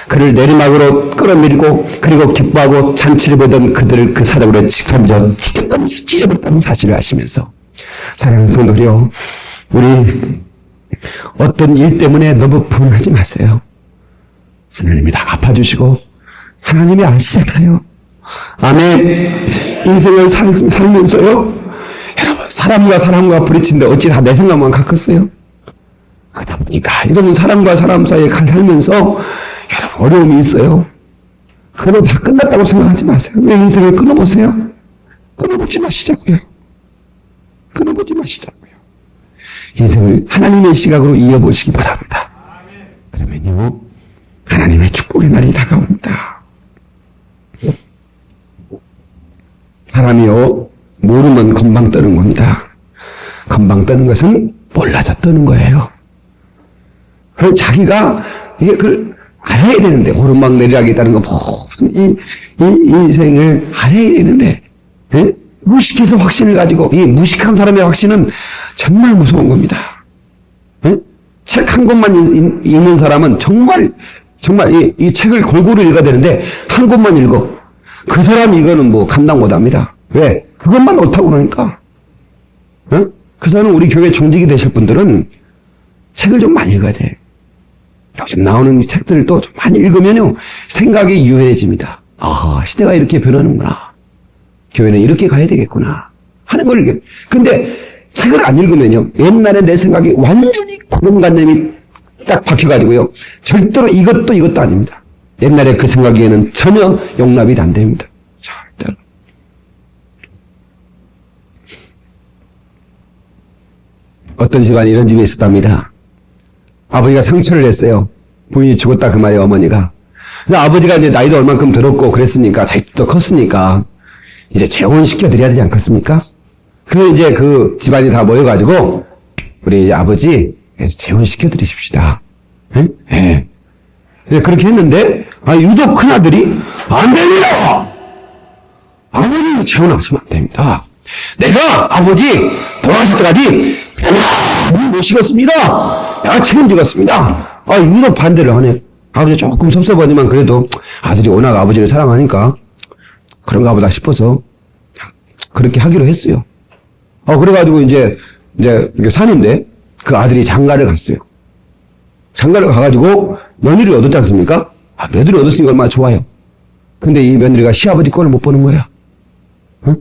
그를 내리막으로 끌어밀고 그리고 기뻐하고 잔치를 보던 그들을 그 사자굴에 찢어버렸다는 사실을 아시면서 사랑하는 성도들이여, 우리 어떤 일 때문에 너무 분하지 마세요. 하나님이 다 갚아주시고 하나님이 아시잖아요. 아멘. 인생을 살면서요, 여러분 사람과 부딪힌데 어찌 다 내 생각만 갖겠어요? 그러다 보니까 여러분 사람과 사람 사이에 살면서 여러분 어려움이 있어요. 그럼 다 끝났다고 생각하지 마세요. 왜 인생을 끊어보세요? 끊어보지 마시자고요. 인생을 하나님의 시각으로 이어보시기 바랍니다. 그러면요, 하나님의 축복의 날이 다가옵니다. 사람이요, 모르면 건방 떠는 겁니다. 건방 떠는 것은 몰라서 떠는 거예요. 그럼 자기가 이게 그걸 알아야 되는데, 오르막 내리락이 있다는 거, 무슨 이 인생을 알아야 되는데, 예? 무식해서 확신을 가지고, 이 무식한 사람의 확신은 정말 무서운 겁니다. 예? 책 한 권만 읽는 사람은 정말 이 책을 골고루 읽어야 되는데, 한 권만 읽어. 그 사람 이거는 뭐 감당 못 합니다. 왜? 그것만 못하고 그러니까. 예? 그래서 우리 교회 종직이 되실 분들은 책을 좀 많이 읽어야 돼. 요즘 나오는 책들을 또 많이 읽으면요, 생각이 유해집니다. 아, 시대가 이렇게 변하는구나. 교회는 이렇게 가야 되겠구나. 하는 걸, 근데 책을 안 읽으면요, 옛날에 내 생각이 완전히 고정관념이 딱 박혀가지고요, 절대로 이것도 아닙니다. 옛날에 그 생각에는 전혀 용납이 안 됩니다. 절대로. 어떤 집안에 이런 집이 있었답니다. 아버지가 상처를 냈어요. 부인이 죽었다 그 말이에요, 어머니가. 그래서 아버지가 이제 나이도 얼만큼 들었고 그랬으니까, 자식도 컸으니까, 이제 재혼시켜드려야 되지 않겠습니까? 그래서 이제 그 집안이 다 모여가지고, 우리 이제 아버지, 재혼시켜드리십시다. 예? 예. 그렇게 했는데, 유독 큰아들이, 안 됩니다! 아버지는 재혼하시면 안 됩니다. 내가 아버지 돌아가실 때까지 모시겠습니다. 내가 책임지겠습니다. 유독 반대를 하네. 아버지 조금 섭섭하지만 그래도 아들이 워낙 아버지를 사랑하니까 그런가 보다 싶어서 그렇게 하기로 했어요. 그래가지고 이제 산인데 그 아들이 장가를 갔어요. 장가를 가가지고 며느리를 얻었지 않습니까? 며느리 얻었으니까 얼마나 좋아요. 근데 이 며느리가 시아버지 꼴을 못 보는 거야. 응?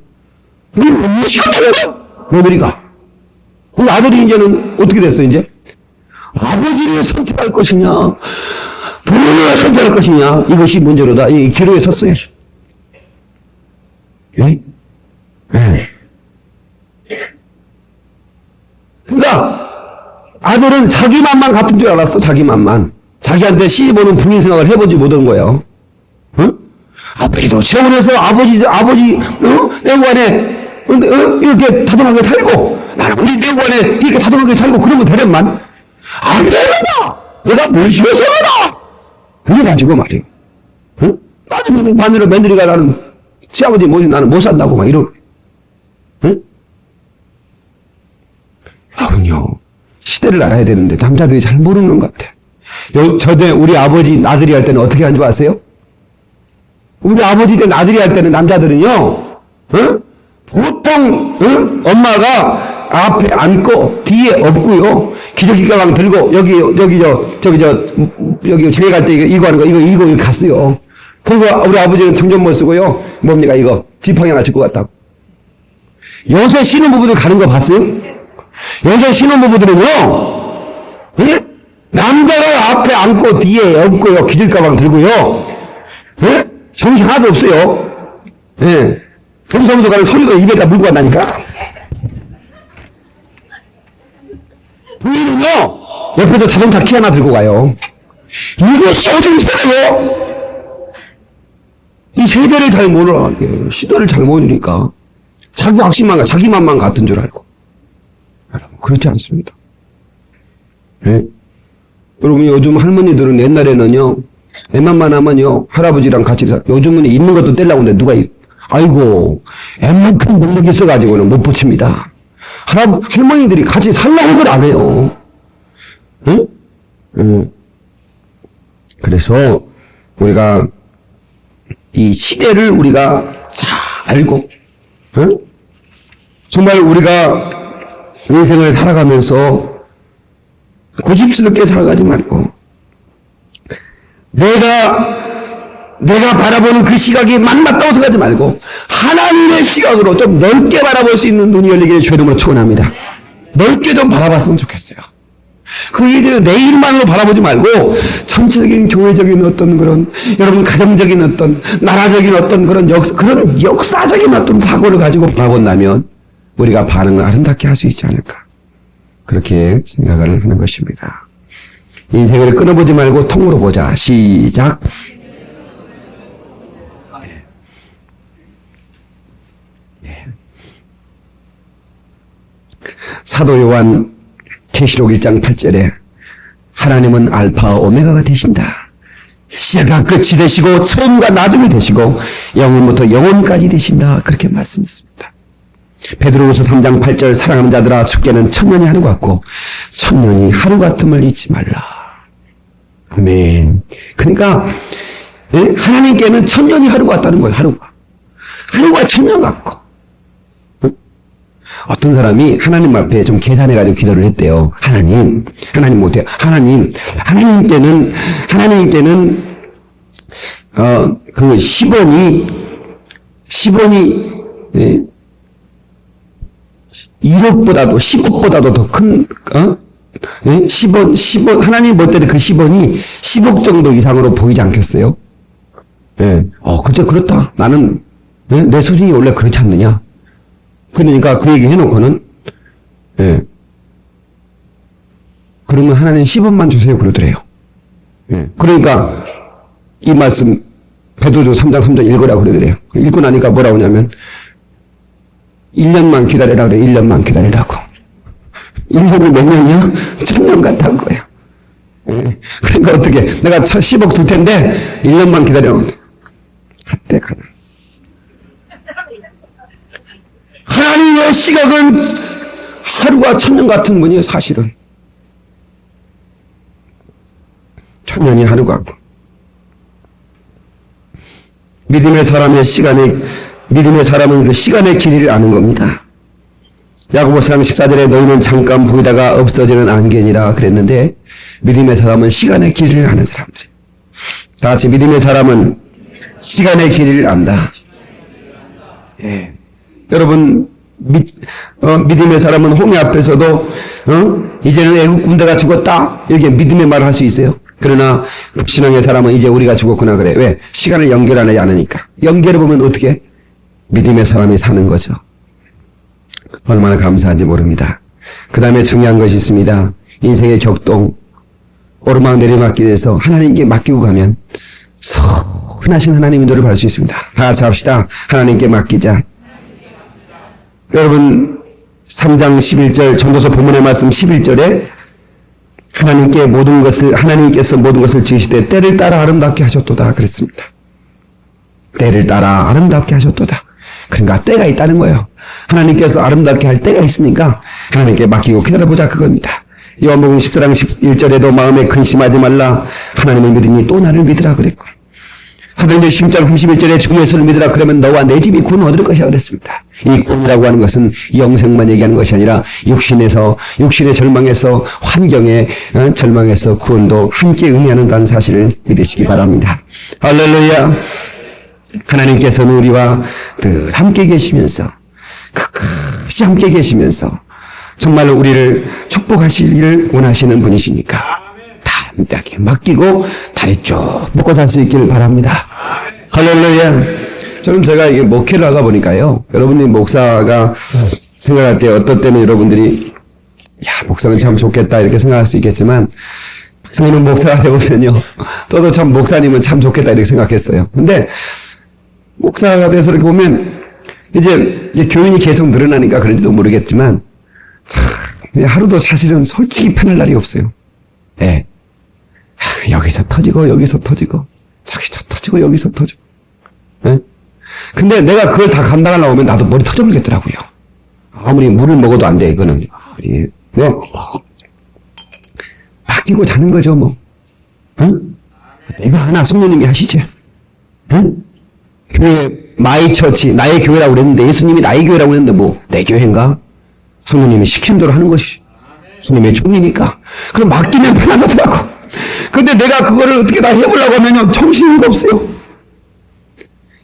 며느리가. 그럼 아들이 이제는 어떻게 됐어, 이제? 아버지를 선택할 것이냐, 부모를 선택할 것이냐, 이것이 문제로다. 이 기로에 섰어요. 예? 예. 그러니까, 아들은 자기 맘만 같은 줄 알았어, 자기 맘만. 자기한테 시집오는 부인 생각을 해보지 못한 거예요. 응? 아버지도 재혼해서 아버지, 내관에, 이렇게 다정하게 살고, 나는 우리 내관에 이렇게 다정하게 살고, 그러면 되련만. 안 되려나! 내가 뭘 시켜서 그러나! 그래가지고 말이에요. 응? 나중에 며느리가 나는, 시아버지 모시 나는 못 산다고 막 이러. 응? 여러분요, 시대를 알아야 되는데, 남자들이 잘 모르는 것 같아. 저때 우리 아버지 나들이 할 때는 어떻게 한 줄 아세요? 우리 아버지 때 나들이 할 때는 남자들은요, 응? 보통, 응? 엄마가 앞에 앉고 뒤에 업고요, 기저귀 가방 들고 여기 집에 갈 때 이거 하는 거 이거 갔어요. 그리고 우리 아버지는 정전 못 쓰고요, 뭡니까 이거 지팡이 하나 짚고 갔다고. 요새 신혼부부들 가는 거 봤어요? 요새 신혼부부들은요, 응? 남자가 앞에 앉고 뒤에 업고요, 기저귀 가방 들고요, 응? 정신 하나도 없어요. 예. 동사무소 가는 소리도 입에다 물고 간다니까. 부인은요, 옆에서 자동차 키 하나 들고 가요. 이것이 요즘 세대요. 이 세대를 잘 몰라. 시대를 잘 모르니까. 자기 확신만, 자기 맘만 같은 줄 알고. 여러분, 그렇지 않습니다. 예. 여러분, 요즘 할머니들은 옛날에는요, 애만만 하면요, 할아버지랑 같이 요즘은 있는 것도 떼려고 하는데 누가, 아이고, 애만큼 능력이 있어가지고는 못 붙입니다. 할머니들이 같이 살라고 걸 안 해요. 응? 그래서 우리가 이 시대를 우리가 잘 알고, 응? 정말 우리가 인생을 살아가면서 고집스럽게 살아가지 말고, 내가 바라보는 그 시각이 맞다고 생각하지 말고 하나님의 시각으로 좀 넓게 바라볼 수 있는 눈이 열리기를 주의 이름으로 축원합니다. 넓게 좀 바라봤으면 좋겠어요. 그 일을 내 일만으로 바라보지 말고 전체적인 교회적인 어떤 그런, 여러분 가정적인 어떤 나라적인 어떤 그런 역사적인 어떤 사고를 가지고 바라본다면 우리가 반응을 아름답게 할 수 있지 않을까. 그렇게 생각을 하는 것입니다. 인생을 끊어보지 말고 통으로 보자. 시작. 사도 요한 계시록 1장 8절에 하나님은 알파와 오메가가 되신다. 시작과 끝이 되시고 처음과 나중이 되시고 영원부터 영원까지 되신다. 그렇게 말씀했습니다. 베드로후서 3장 8절 사랑하는 자들아 주께는 천년이 하루 같고 천년이 하루 같음을 잊지 말라. 아멘. 그러니까 하나님께는 천년이 하루 같다는 거예요. 하루가 천년 같고. 어떤 사람이 하나님 앞에 좀 계산해가지고 기도를 했대요. 하나님 못해요. 하나님께는 그 10원이 1억보다도 10억보다도 더 큰 10원 하나님 볼 때는 그 10원이 10억 정도 이상으로 보이지 않겠어요? 근데 그렇다. 나는 내 수준이 원래 그렇지 않느냐? 그러니까 그 얘기 해놓고는, 그러면 하나님 10원만 주세요. 그러더래요. 그러니까, 이 말씀, 베드로후서 3장 3절 읽으라고 그러더래요. 읽고 나니까 뭐라고 하냐면, 1년만 기다리라 그래요. 1년만 기다리라고. 1년을 몇 년이요? 1000년 같다는 거예요. 그러니까 어떻게, 내가 10억 줄 텐데, 1년만 기다려. 갔대, 가나. 하나님의 시각은 하루가 천년 같은 분이에요, 사실은. 천년이 하루 같고. 믿음의 사람은 그 시간의 길이를 아는 겁니다. 야고보서 3장 14절에 너희는 잠깐 보이다가 없어지는 안개니라 그랬는데, 믿음의 사람은 시간의 길이를 아는 사람들이에요. 다 같이 믿음의 사람은 시간의 길이를 안다. 여러분, 믿음의 사람은 홍해 앞에서도, 이제는 애국 군대가 죽었다. 이렇게 믿음의 말을 할 수 있어요. 그러나, 신앙의 사람은 이제 우리가 죽었구나 그래. 왜? 시간을 연결하지 않으니까. 연결해보면 어떻게? 믿음의 사람이 사는 거죠. 얼마나 감사한지 모릅니다. 그 다음에 중요한 것이 있습니다. 인생의 격동, 오르막 내리막길에 대해서 하나님께 맡기고 가면, 선하신 하나님의 노를 받을 수 있습니다. 다 같이 합시다. 하나님께 맡기자. 여러분 3장 11절 전도서 본문의 말씀 11절에 하나님께서 모든 것을 지으시되 때를 따라 아름답게 하셨도다 그랬습니다. 때를 따라 아름답게 하셨도다. 그러니까 때가 있다는 거예요. 하나님께서 아름답게 할 때가 있으니까 하나님께 맡기고 기다려보자 그겁니다. 요한복음 14장 11절에도 마음에 근심하지 말라. 하나님을 믿으니 또 나를 믿으라 그랬고, 사도행전 10장 31절에 주 예수를 믿으라 그러면 너와 내 집이 구원 얻을 것이라 그랬습니다. 이 구원이라고 하는 것은 영생만 얘기하는 것이 아니라 육신의 절망에서, 환경의 절망에서 구원도 함께 의미하는다는 사실을 믿으시기 바랍니다. 할렐루야. 하나님께서는 우리와 늘 함께 계시면서, 끝까지 함께 계시면서 정말로 우리를 축복하시기를 원하시는 분이시니까 담대하게 맡기고 다리 쭉 뻗고 살 수 있기를 바랍니다. 할렐루야. 저는 제가 이게 목회를 하다 보니까요, 여러분이 목사가 생각할 때 어떤 때는 여러분들이 목사는 참 좋겠다 이렇게 생각할 수 있겠지만, 목사님은 목사가 되보면요, 저도 참 목사님은 참 좋겠다 이렇게 생각했어요. 근데 목사가 돼서 이렇게 보면 이제 교인이 계속 늘어나니까 그런지도 모르겠지만 참 하루도 사실은 솔직히 편할 날이 없어요. 여기서 터지고 여기서 터지고 저기서 터지고 여기서 터지고. 근데 내가 그걸 다 감당하려고 하면 나도 머리 터져버리겠더라고요. 아무리 물을 먹어도 안 돼, 이거는. 맡기고 자는 거죠, 뭐. 내가 하나 성령님이 하시죠. 교회, 마이처치, 나의 교회라고 그랬는데, 예수님이 나의 교회라고 했는데, 뭐, 내 교회인가? 성령님이 시키는 대로 하는 것이 주님의 종이니까. 그럼 맡기면 편하더라고. 근데 내가 그거를 어떻게 다 해보려고 하면 정신이 없어요.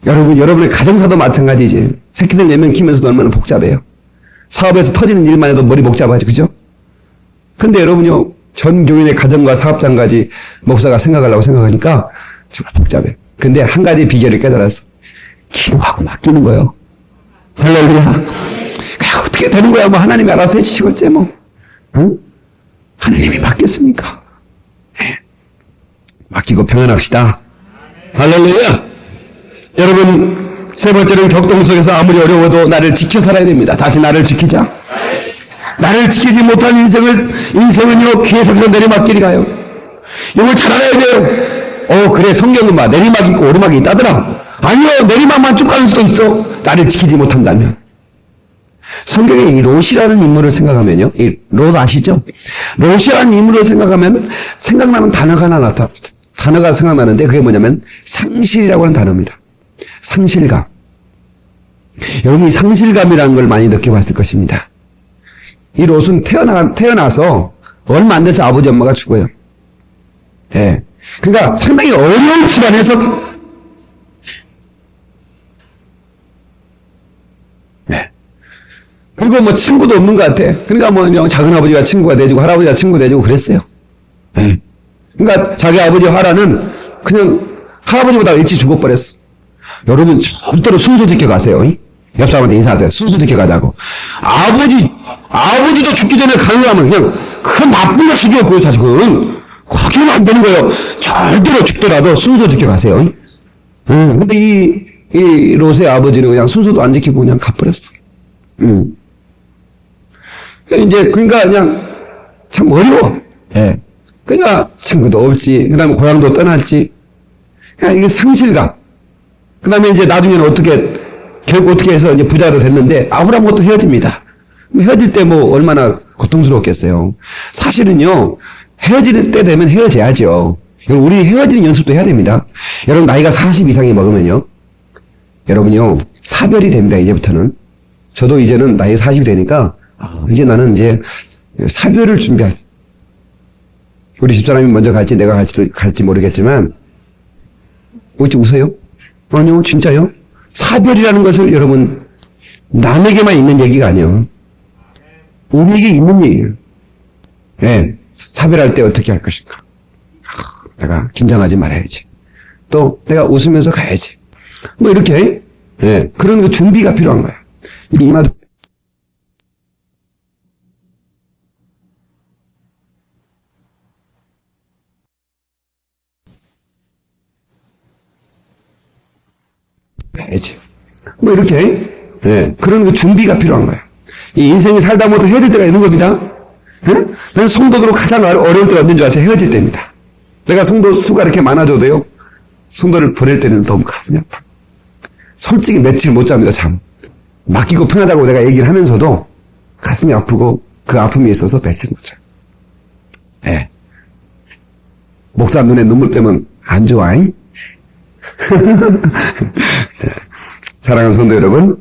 여러분의 가정사도 마찬가지지. 새끼들 4명 키면서도 얼마나 복잡해요. 사업에서 터지는 일만 해도 머리 복잡하지, 그죠? 근데 여러분요, 전 교인의 가정과 사업장까지 목사가 생각하려고 생각하니까 정말 복잡해. 근데 한 가지 비결을 깨달았어. 기도하고 맡기는 거예요. 할렐루야. 그냥 어떻게 되는 거야. 뭐 하나님이 알아서 해주시겠지, 뭐. 응? 하나님이 맡겼습니까? 네. 맡기고 평안합시다. 할렐루야! 여러분, 세 번째는 격동 속에서 아무리 어려워도 나를 지켜 살아야 됩니다. 다시 나를 지키자. 나를 지키지 못한 인생은요, 귀에 속에서 내리막길이 가요. 이걸 잘 알아야 돼요. 그래, 성경은 막 내리막이 있고 오르막이 있다더라. 아니요, 내리막만 쭉 가는 수도 있어. 나를 지키지 못한다면. 성경에 이 롯이라는 인물을 생각하면요, 이 롯 아시죠? 롯이라는 인물을 생각하면 생각나는 단어가 하나 단어가 생각나는데 그게 뭐냐면 상실이라고 하는 단어입니다. 상실감. 여러분, 이 상실감이라는 걸 많이 느껴봤을 것입니다. 이 롯은 태어나서 얼마 안 돼서 아버지 엄마가 죽어요. 예. 그러니까 상당히 어려운 집안에서 예. 그리고 뭐 친구도 없는 것 같아. 그러니까 뭐 작은 아버지가 친구가 돼주고 할아버지가 친구 돼주고 그랬어요. 예. 그러니까 자기 아버지 화라는 그냥 할아버지보다 일찍 죽어버렸어. 여러분 절대로 순서 지켜 가세요. 옆 사람한테 인사하세요. 순서 지켜 가자고. 아버지도 죽기 전에 가는 사람은 그냥 그 나쁜 거 죽여 그 자식은. 그렇게는 안 되는 거예요. 절대로 죽더라도 순서 지켜 가세요. 근데 이 롯의 아버지는 그냥 순서도 안 지키고 그냥 가버렸어. 그러니까 그냥 참 어려워. 예. 그러니까 친구도 없지. 그 다음에 고향도 떠났지. 그냥 이게 상실감. 그 다음에 이제 나중에는 결국 어떻게 해서 이제 부자도 됐는데, 아브라함과 헤어집니다. 헤어질 때 뭐 얼마나 고통스러웠겠어요. 사실은요, 헤어질 때 되면 헤어져야죠. 우리 헤어지는 연습도 해야 됩니다. 여러분, 나이가 40 이상이 먹으면요, 여러분요, 사별이 됩니다, 이제부터는. 저도 이제는 나이 40이 되니까, 이제 나는 이제 사별을 준비하지. 우리 집사람이 먼저 갈지 내가 갈지 모르겠지만, 어찌 웃어요? 아니요, 진짜요? 사별이라는 것을 여러분, 남에게만 있는 얘기가 아니에요. 우리에게 있는 얘기예요. 예, 사별할 때 어떻게 할 것인가? 내가 긴장하지 말아야지. 또 내가 웃으면서 가야지. 뭐 이렇게, 예, 그런 그 준비가 필요한 거야. 이마도 해야지. 뭐 이렇게, 예, 그런 그 준비가 필요한 거야. 이 인생이 살다 보면 헤어질 때가 있는 겁니다. 응? 난 성도들로 가장 어려울 때가 언제인 줄 아세요? 헤어질 때입니다. 내가 성도 수가 이렇게 많아져도요, 성도를 보낼 때는 너무 가슴이 아파. 솔직히 며칠 못 잡니다, 잠. 맡기고 편하다고 내가 얘기를 하면서도 가슴이 아프고 그 아픔이 있어서 며칠 못 자요. 예. 목사 눈에 눈물 빼면 안 좋아잉? 사랑하는 성도 여러분,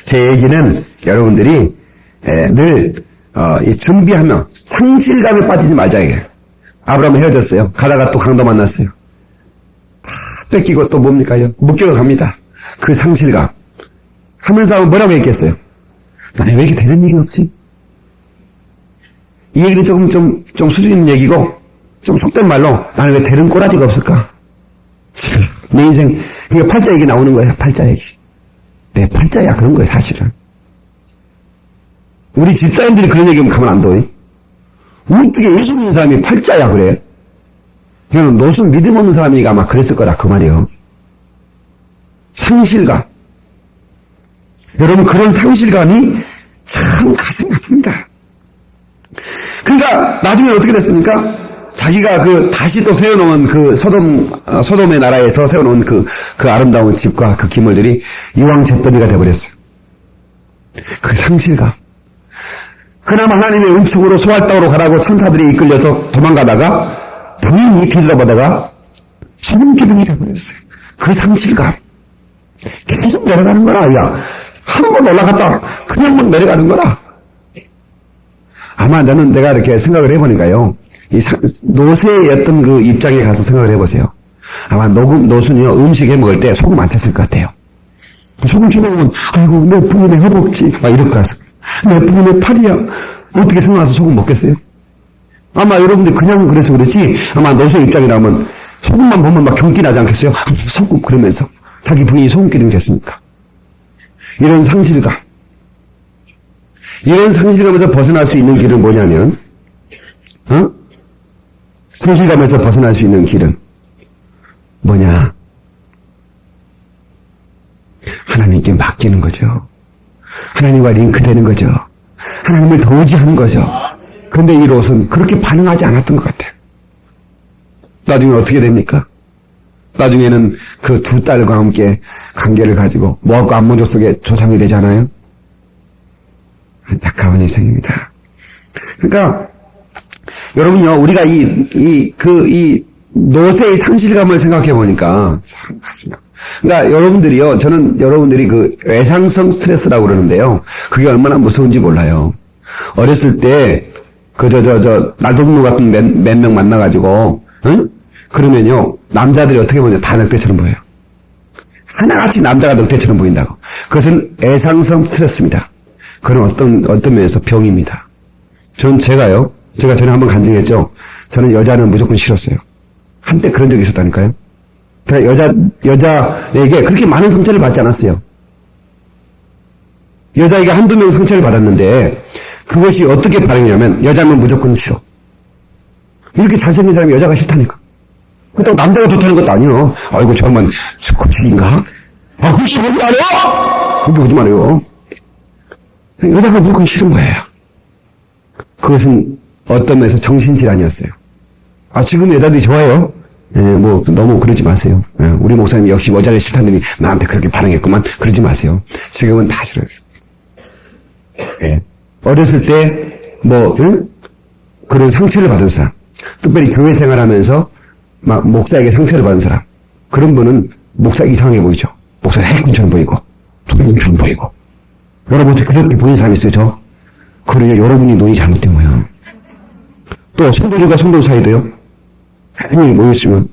제 얘기는 여러분들이 늘 준비하며 상실감에 빠지지 말자 이게. 아브라함은 헤어졌어요. 가다가 또 강도 만났어요. 다 뺏기고 또 뭡니까요? 묶여서 갑니다. 그 상실감 하면서 뭐라고 했겠어요? 나는 왜 이렇게 되는 얘기가 없지? 이 얘기는 좀 수준 있는 얘기고 좀 속된 말로 나는 왜 되는 꼬라지가 없을까? 내 인생, 이게 팔자 얘기 나오는 거예요. 팔자 얘기. 내 팔자야 그런 거예요, 사실은. 우리 집사님들이 그런 얘기하면 가만 안 둬. 어떻게 예수 믿는 사람이 팔자야 그래? 이거는 노순 믿음 없는 사람이니까 아마 그랬을 거라 그 말이에요. 상실감. 여러분, 그런 상실감이 참 가슴이 아픕니다. 그러니까 나중에 어떻게 됐습니까? 자기가 다시 또 세워놓은 소돔의 나라에서 세워놓은 그 아름다운 집과 그 기물들이 이왕 잿더미가 돼버렸어요. 그 상실감. 그나마 하나님의 은축으로 소활당으로 가라고 천사들이 이끌려서 도망가다가 부인이 빌려보다가 소금기둥이 돼버렸어요. 그 상실감. 계속 내려가는 거라, 야. 한 번 올라갔다 그냥만 내려가는 거라. 아마 내가 이렇게 생각을 해보니까요. 노새의 어떤 그 입장에 가서 생각을 해보세요. 아마 노순이요, 음식 해 먹을 때 소금 안 쳤을 것 같아요. 소금 쳐먹으면, 아이고, 내 부인의 허벅지, 막 이럴 것 같아요. 내 부인의 팔이야. 어떻게 생각해서 소금 먹겠어요? 아마 여러분들 그냥 그래서 그렇지, 아마 노새 입장이라면 소금만 보면 막 경기 나지 않겠어요? 소금, 그러면서. 자기 부인이 소금기름 됐으니까. 이런 상실감. 이런 상실감에서 벗어날 수 있는 길은 뭐냐면, 상실감에서 벗어날 수 있는 길은 뭐냐? 하나님께 맡기는 거죠. 하나님과 링크되는 거죠. 하나님을 더 의지하는 거죠. 그런데 이 롯은 그렇게 반응하지 않았던 것 같아요. 나중에 어떻게 됩니까? 나중에는 그 두 딸과 함께 관계를 가지고 모압과 암몬족 속의 조상이 되잖아요. 안타까운 인생입니다. 그러니까 여러분요, 우리가 이 롯의 상실감을 생각해 보니까 참 가슴이. 그러니까 여러분들이요, 저는 여러분들이 그 외상성 스트레스라고 그러는데요, 그게 얼마나 무서운지 몰라요. 어렸을 때 날동무 같은 몇 명 만나가지고, 응? 그러면요, 남자들이 어떻게 보냐, 다 늑대처럼 보여요. 하나같이 남자가 늑대처럼 보인다고. 그것은 애상성 스트레스입니다. 그건 어떤 면에서 병입니다. 제가 전에 한번 간증했죠. 저는 여자는 무조건 싫었어요. 한때 그런 적이 있었다니까요. 그러니까 여자에게 그렇게 많은 상처를 받지 않았어요. 여자에게 한두 명 상처를 받았는데, 그것이 어떻게 반응이냐면, 여자면 무조건 싫어. 이렇게 잘생긴 사람이 여자가 싫다니까. 그렇다고 남자가 좋다는 것도 아니에요. 아이고, 저 양반, 거칠인가? 그렇게 보지 말아요! 그렇게 보지 말아요. 여자가 무조건 싫은 거예요. 그것은 어떤 면에서 정신질환이었어요. 지금 여자들이 좋아요. 너무 그러지 마세요. 우리 목사님 역시 여자를 싫다더니 나한테 그렇게 반응했구만. 그러지 마세요. 지금은 다 싫어요. 어렸을 때, 그런 상처를 받은 사람, 특별히 교회 생활하면서 막 목사에게 상처를 받은 사람, 그런 분은 목사 이상하게 보이죠. 목사 사기꾼처럼 보이고, 도둑놈처럼 보이고. 여러분한테 그렇게 보이는 사람이 있어요, 그러니 여러분이 눈이 잘못된 거예요. 또, 성도들과 성도 사이도요, 사람이 모였으면,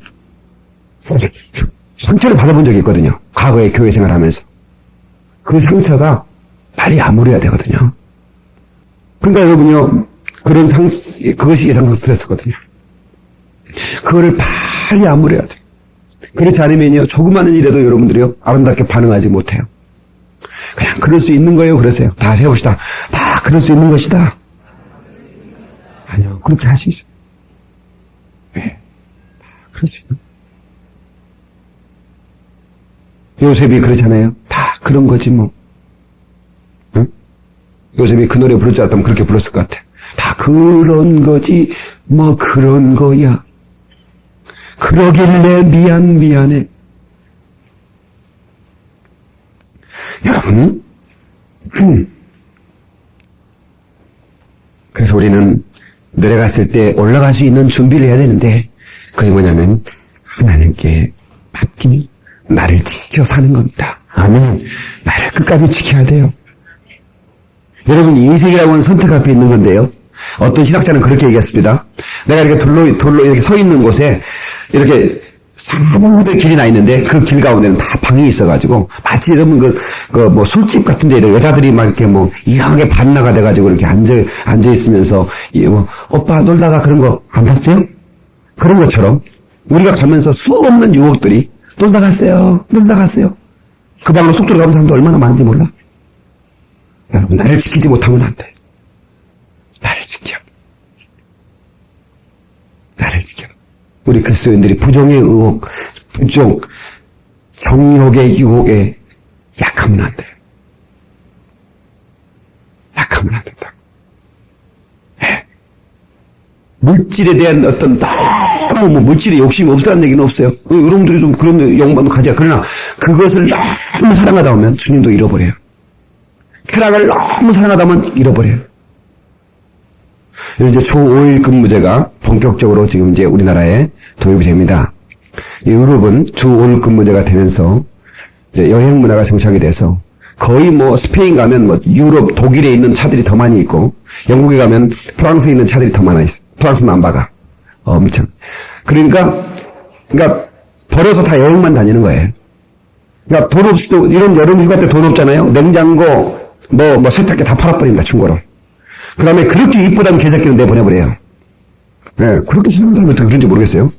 상처를 받아본 적이 있거든요. 과거에 교회 생활하면서. 그 상처가 빨리 아물어야 되거든요. 그러니까 여러분요, 그것이 예상성 스트레스거든요. 그거를 빨리 아물어야 돼요. 그렇지 않으면요, 조그마한 일에도 여러분들이요, 아름답게 반응하지 못해요. 그냥 그럴 수 있는 거예요, 그러세요. 다 해봅시다. 다 그럴 수 있는 것이다. 아니요, 그렇게 할 수 있어요. 네. 다 그럴 수 있는. 요셉이 그렇잖아요. 다 그런 거지, 뭐. 응? 요셉이 그 노래 부를 줄 알았다면 그렇게 불렀을 것 같아. 다 그런 거지, 뭐 그런 거야. 그러길래 미안해. 여러분, 그래서 우리는 내려갔을 때 올라갈 수 있는 준비를 해야 되는데, 그게 뭐냐면 하나님께 맡기니 나를 지켜 사는 겁니다. 아멘. 나를 끝까지 지켜야 돼요. 여러분, 인생이라고 하는 선택 앞에 있는 건데요. 어떤 신학자는 그렇게 얘기했습니다. 내가 이렇게 돌로 이렇게 서 있는 곳에 이렇게 300 길이 나 있는데 그 길 가운데는 다 방이 있어가지고 마치 여러분 뭐 술집 같은데 여자들이 막 이렇게 뭐 이상하게 반나가 돼가지고 이렇게 앉아 있으면서 오빠 놀다가 그런 거 안 봤어요? 그런 것처럼 우리가 가면서 수없는 유혹들이 놀다 갔어요. 그 방으로 쏙 들어가는 사람도 얼마나 많은지 몰라. 여러분, 나를 지키지 못하면 안 돼. 나를 지켜. 우리 그리스도인들이 부정의 의혹, 정욕의 유혹에 약하면 안 돼요. 약하면 안 된다. 네. 물질에 대한 어떤 너무 물질에 욕심이 없다는 얘기는 없어요. 여러분들이 좀 그런 욕망도 가져야. 그러나 그것을 너무 사랑하다 보면 주님도 잃어버려요. 쾌락을 너무 사랑하다 보면 잃어버려요. 이제 주 5일 근무제가 본격적으로 지금 이제 우리나라에 도입이 됩니다. 유럽은 주 5일 근무제가 되면서 이제 여행 문화가 정착이 돼서 거의 뭐 스페인 가면 뭐 유럽, 독일에 있는 차들이 더 많이 있고 영국에 가면 프랑스에 있는 차들이 더 많아 있어. 프랑스는 안 박아. 엄청. 그러니까 벌어서 다 여행만 다니는 거예요. 그러니까 돈 없이도 이런 여름 휴가 때 돈 없잖아요. 냉장고, 뭐 세탁기 다 팔아버립니다, 중고로. 그 다음에 그렇게 이쁘다는 개새끼는 내보내버려요. 네, 그렇게 사는 사람이 어떻게 그런지 모르겠어요.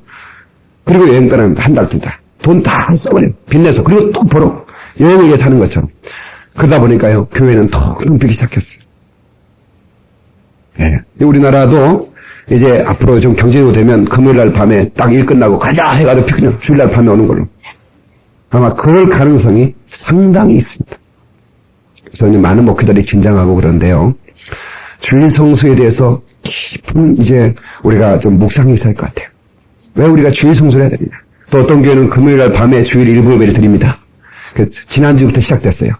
그리고 여행 떠나면 한 달, 두 달. 돈 다 써버려요. 빚내서. 그리고 또 벌어. 여행을 위해 사는 것처럼. 그러다 보니까요, 교회는 더 끊기기 시작했어요. 예. 우리나라도 이제 앞으로 좀 경제로 되면 금요일 날 밤에 딱 일 끝나고 가자 해가지고 피크닉 주일날 밤에 오는 걸로. 아마 그럴 가능성이 상당히 있습니다. 그래서 이제 많은 목회들이 긴장하고 그런데요. 주일 성수에 대해서 깊은 이제 우리가 좀 묵상이 있어야 할 것 같아요. 왜 우리가 주일 성수를 해야 되느냐. 또 어떤 교회는 금요일 날 밤에 주일 일부 예배를 드립니다. 지난주부터 시작됐어요.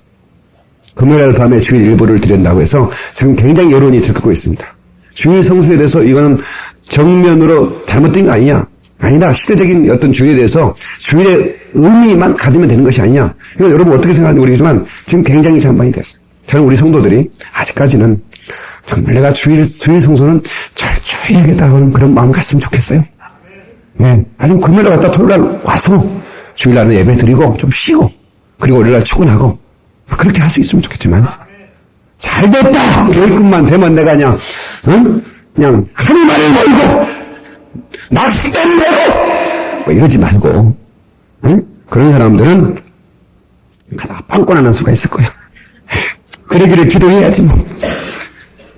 금요일 날 밤에 주일 일부를 드린다고 해서 지금 굉장히 여론이 들끓고 있습니다. 주일 성수에 대해서 이거는 정면으로 잘못된 거 아니냐. 아니다. 시대적인 어떤 주일에 대해서 주일의 의미만 가지면 되는 것이 아니냐. 이거 여러분 어떻게 생각하는지 모르겠지만 지금 굉장히 전반이 됐어요. 저는 우리 성도들이 아직까지는 정말 내가 주일 성수는 철저히 하겠다는 그런 마음 갔으면 좋겠어요. 네. 아니면 금요일에 갔다 토요일날 와서 주일날은 예배 드리고 좀 쉬고 그리고 월요일날 출근하고 그렇게 할 수 있으면 좋겠지만 잘됐다! 교육금만 되면 내가 그냥 하늘만을 몰고 낚싯대를 내고 이러지 말고 그런 사람들은 하나 빵꾸나는 수가 있을 거야. 그러기를 기도해야지 뭐.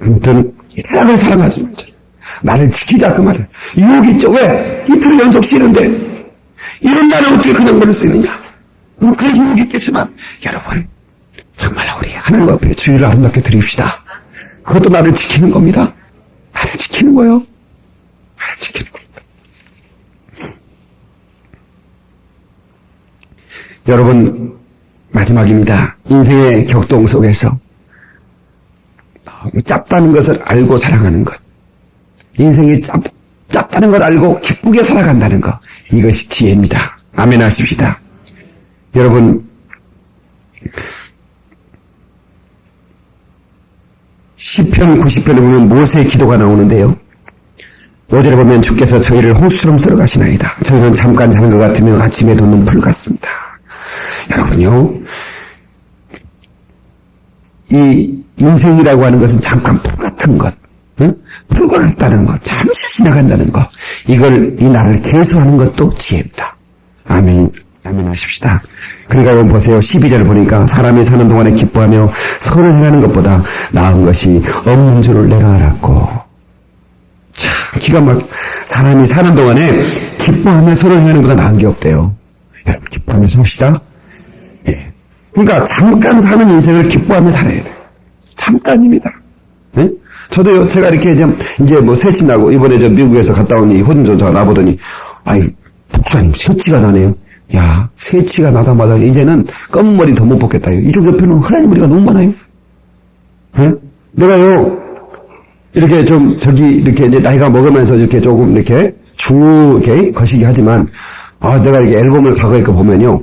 아무튼 사람을 사랑하지 말자. 나를 지키자 그 말을. 유혹이 있죠. 왜? 이틀 연속 쉬는데 이런 날에 어떻게 그냥 버릴 수 있느냐. 그런 유혹이 있겠지만 여러분 정말 우리 하나님 앞에 주일을 아름답게 드립시다. 그것도 나를 지키는 겁니다. 나를 지키는 거예요. 나를 지키는 겁니다. 여러분 마지막입니다. 인생의 격동 속에서 짧다는 것을 알고 살아가는 것. 인생이 짧다는 걸 알고 기쁘게 살아간다는 것. 이것이 지혜입니다. 아멘 하십시다. 여러분 시편 90편에 보면 모세의 기도가 나오는데요. 어디를 보면 주께서 저희를 홍수처럼 쓸어가시나이다. 저희는 잠깐 자는 것 같으면 아침에 돋는 풀 같습니다. 여러분요. 이 인생이라고 하는 것은 잠깐 풀 같은 것. 풀과 같다는 것. 잠시 지나간다는 것. 이 나를 계수하는 것도 지혜입니다. 아멘. 아멘 하십시다. 그러니까 여러분 보세요. 12절을 보니까 사람이 사는 동안에 기뻐하며 선을 행하는 것보다 나은 것이 없는 줄을 내가 알았고. 참 기가 막혀. 사람이 사는 동안에 기뻐하며 선을 행하는 것보다 나은 게 없대요. 여러분 기뻐하며 삽시다. 예. 그러니까 잠깐 사는 인생을 기뻐하며 살아야 돼요. 잠깐입니다. 예? 저도요, 제가 이렇게 이제 뭐 셋이 나고 이번에 미국에서 갔다 오니 호준전사가 나보더니 아이 목사님 새치가 나네요. 야, 새치가 나자마자 이제는 검은 머리 더 못 뽑겠다. 이쪽 옆에는 하얀 머리가 너무 많아요. 네? 내가요, 이렇게 이렇게 이제 나이가 먹으면서 이렇게 조금 이렇게 중후하게 거시기 하지만, 내가 이렇게 앨범을 가까이 보면요.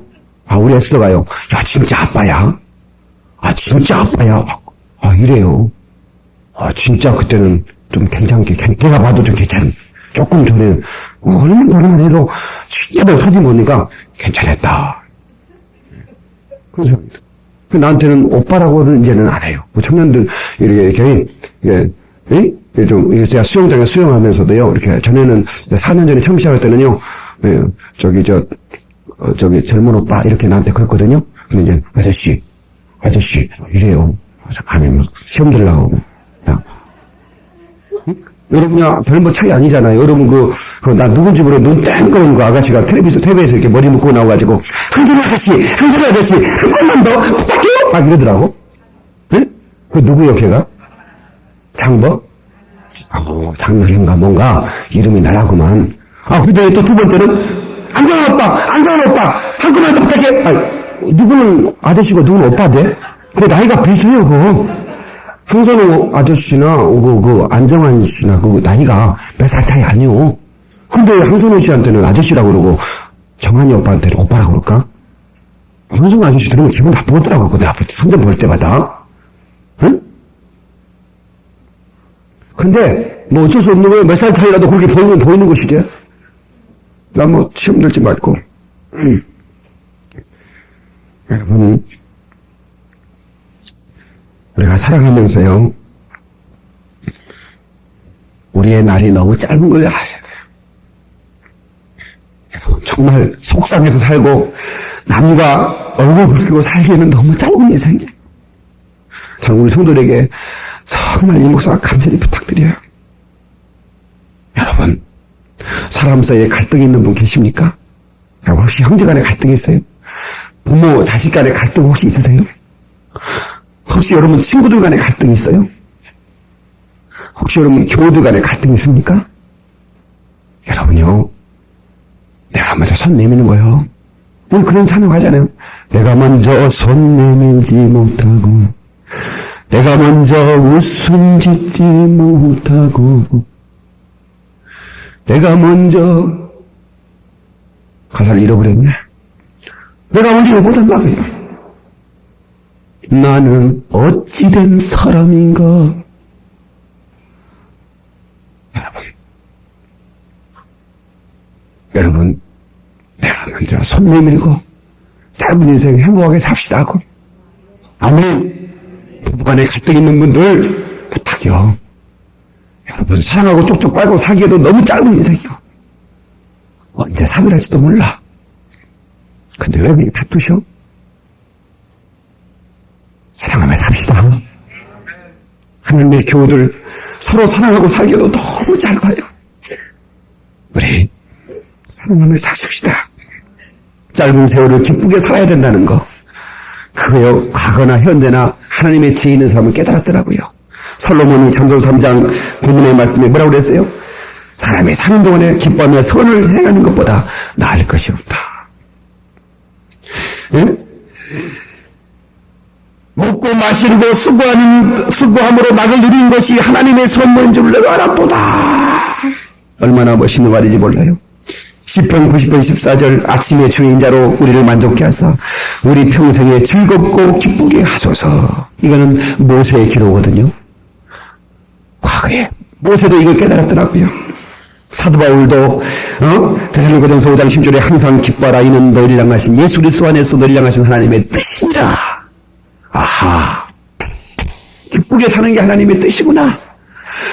우리 에스더가요. 야, 진짜 아빠야. 진짜 아빠야. 이래요. 진짜 그때는 좀 괜찮게, 내가 봐도 좀 조금 전에, 얼마나 해도 진짜 사진 보니까 괜찮았다. 그런 생각입니다. 나한테는 오빠라고는 이제는 안 해요. 청년들, 제가 수영장에 수영하면서도요, 이렇게, 전에는 4년 전에 처음 시작할 때는요, 젊은 오빠, 이렇게 나한테 그랬거든요. 근데 이제, 아저씨, 이래요. 아니, 시험 들라고. 여러분이야, 별뭐 차이 아니잖아요. 여러분, 나 누군지 모르고 눈 땡그런 그 아가씨가 텔레비에서 이렇게 머리 묶고 나와가지고, 한솔 아저씨, 한 번만 더 부탁해요! 막 이러더라고. 네? 그 누구요, 걔가? 장버? 장르인가 뭔가, 이름이 나라구만. 근데 또 두 번째는, 안정환 오빠! 한 번만 더 부탁해! 누구는 아저씨고 누구는 오빠인데? 그 나이가 비슷해요, 그거. 황선우 아저씨나, 안정환 씨나, 나이가 몇 살 차이 아니요. 근데 황선우 씨한테는 아저씨라고 그러고, 정한이 오빠한테는 오빠라고 그럴까? 황선우 아저씨 들으면 기분 나쁘더라고, 내가 손대 볼 때마다. 응? 근데, 뭐 어쩔 수 없는 거예요. 몇 살 차이라도 그렇게 보이는 것이지. 나 뭐, 시험 들지 말고. 여러분, 우리가 살아가면서요, 우리의 날이 너무 짧은 걸 아셔야 돼요. 여러분, 정말 속상해서 살고, 남과 얼굴 붉히고 살기에는 너무 짧은 인생이에요. 참, 우리 성도들에게 정말 이 목사가 간절히 부탁드려요. 여러분, 사람 사이에 갈등이 있는 분 계십니까? 여러분, 혹시 형제 간에 갈등이 있어요? 부모, 자식 간에 갈등 혹시 있으세요? 혹시 여러분 친구들 간에 갈등이 있어요? 혹시 여러분 교우들 간에 갈등이 있습니까? 여러분요, 내가 먼저 손 내미는 거예요. 우리 그런 찬양하잖아요. 내가 먼저 손 내밀지 못하고, 내가 먼저 웃음 짓지 못하고, 내가 먼저 가사를 잃어버렸네. 내가 먼저 못한 말이에요. 나는 어찌된 사람인가. 여러분, 내가 먼저 손 내밀고 짧은 인생 행복하게 삽시다 하고. 아멘. 부부간에 갈등 있는 분들 부탁이요. 여러분, 사랑하고 쪽쪽 빨고 사기에도 너무 짧은 인생이요. 언제 사별할지도 몰라. 근데 왜 그렇게 다투셔? 사랑하며 삽시다. 하나님의 교우들 서로 사랑하고 살기도 너무 짧아요. 우리 사랑하며 사십시다. 짧은 세월을 기쁘게 살아야 된다는 거. 그거요, 과거나 현재나 하나님의 지혜 있는 사람은 깨달았더라고요. 솔로몬이 전도 3장 9문의 말씀에 뭐라고 그랬어요? 사람이 사는 동안에 기뻐하며 선을 행하는 것보다 나을 것이 없다. 응? 먹고 마시고 수고함으로 낙을 누린 것이 하나님의 선물인 줄 내가 알았도다. 얼마나 멋있는 말인지 몰라요. 시편 90편 14절 아침의 주인 자로 우리를 만족케 하사 우리 평생에 즐겁고 기쁘게 하소서. 이거는 모세의 기도거든요. 과거에 모세도 이걸 깨달았더라고요. 사도 바울도 데살로니가전서 5장 10절에 항상 기뻐하라 이는 너희를 향하신 예수 그리스도 안에서 너희를 향하신 하나님의 뜻이니라. 아하, 기쁘게 사는 게 하나님의 뜻이구나.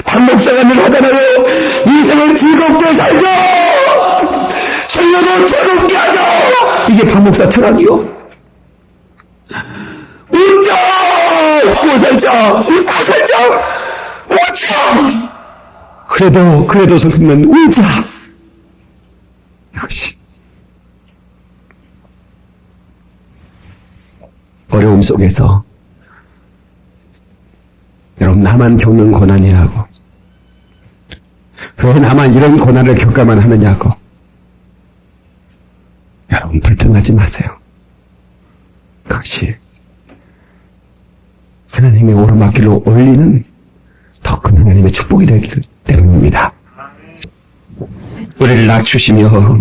박 목사가 늘 하잖아요. 인생을 즐겁게 살자. 살려도 즐겁게 하자. 이게 박 목사 철학이요. 웃자, 웃고 살자, 웃고 살자, 웃자. 그래도 슬프면 울자. 이것이 어려움 속에서 여러분 나만 겪는 고난이라고, 왜 나만 이런 고난을 겪어야만 하느냐고 여러분 불평하지 마세요. 그것이 하나님의 오르막길로 올리는 더 큰 하나님의 축복이 되기 때문입니다. 우리를 낮추시며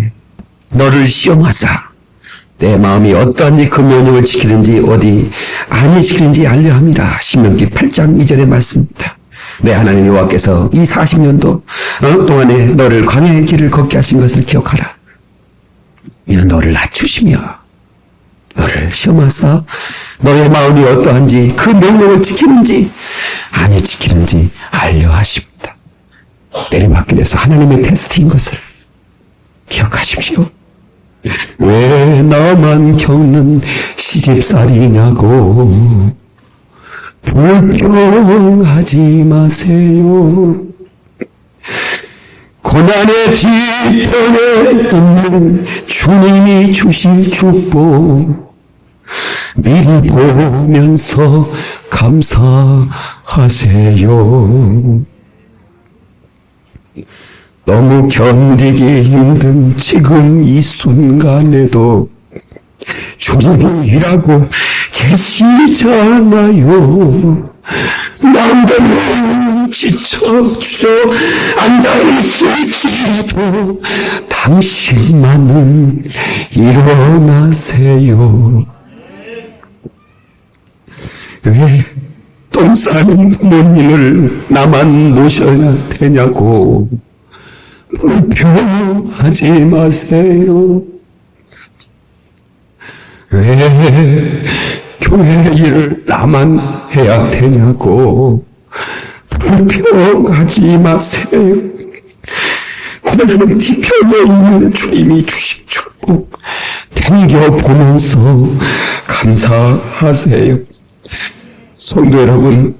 너를 시험하사 내 마음이 어떠한지 그 명령을 지키는지 어디 아니 지키는지 알려 합니다. 신명기 8장 2절의 말씀입니다. 내 하나님 여호와께서 이 40년도 동안에 너를 광야의 길을 걷게 하신 것을 기억하라. 이는 너를 낮추시며 너를 시험하사 너의 마음이 어떠한지 그 명령을 지키는지 아니 지키는지 알려 하십니다. 내리막길에서 하나님의 테스트인 것을 기억하십시오. 왜 나만 겪는 시집살이냐고 불평하지 마세요. 고난의 뒤편에 있는 주님이 주실 축복 미리 보면서 감사하세요. 너무 견디기 힘든 지금 이 순간에도 주님이 일하고 계시잖아요. 남들은 지쳐 앉아있을지라도 당신만은 일어나세요. 왜 똥 싸는 부모님을 나만 모셔야 되냐고 불평하지 마세요. 왜 교회 일을 나만 해야 되냐고 불평하지 마세요. 고난의 뒤편에 있는 주님이 주신 축복 댕겨보면서 감사하세요. 성도 여러분,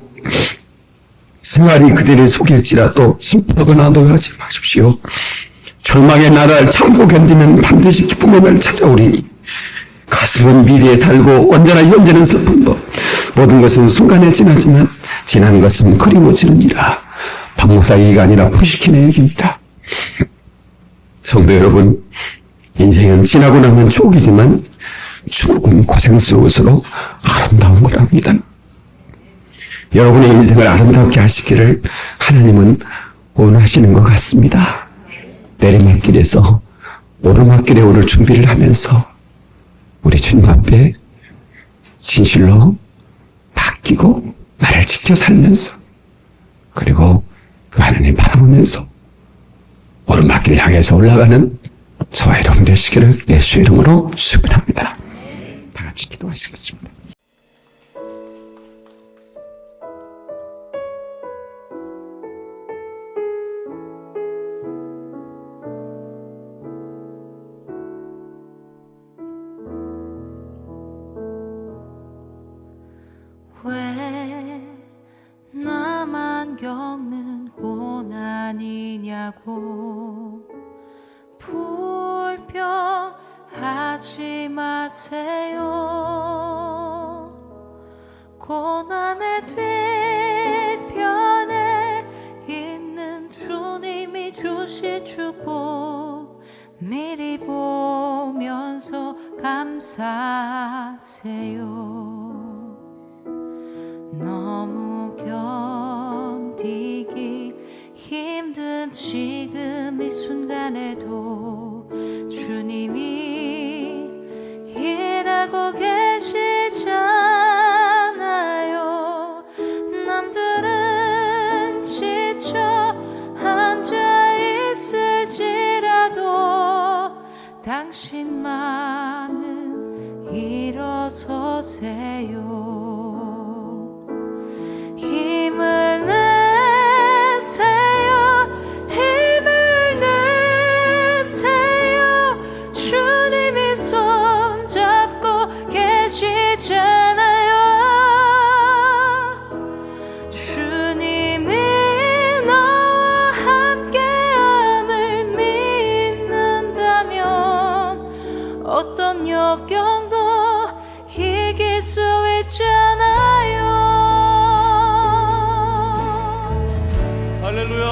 생활이 그들을 속일지라도 슬퍼하거나 노여하지 마십시오. 절망의 나라를 참고 견디면 반드시 기쁨의 날 찾아오리니 가슴은 미래에 살고 언제나 현재는 슬픈 법. 모든 것은 순간에 지나지만 지난 것은 그리워지느니라. 박목사 얘기가 아니라 푸시킨의 얘기입니다. 성도 여러분, 인생은 지나고 나면 추억이지만 추억은 고생스러울수록 아름다운 거랍니다. 여러분의 인생을 아름답게 하시기를 하나님은 원하시는 것 같습니다. 내리막길에서 오르막길에 오를 준비를 하면서 우리 주님 앞에 진실로 맡기고 나를 지켜 살면서 그리고 그 하나님 바라보면서 오르막길을 향해서 올라가는 저와 여러분 되시기를 예수의 이름으로 축원합니다. 다 같이 기도하시겠습니다. 왜 나만 겪는 고난이냐고 불평하지 마세요. 고난의 뒤편에 있는 주님이 주실 축복 미리 보면서 감사하세요. 너무 견디기 힘든 지금 이 순간에도 주님이 일하고 계시잖아요. 남들은 지쳐 앉아 있을지라도 당신만은 일어서세요. 힘을 내세요. 힘을 내세요. 주님이 손잡고 계시잖아요. 주님이 나와 함께함을 믿는다면 어떤 역경도 이길 수 있잖아요. 할렐루야.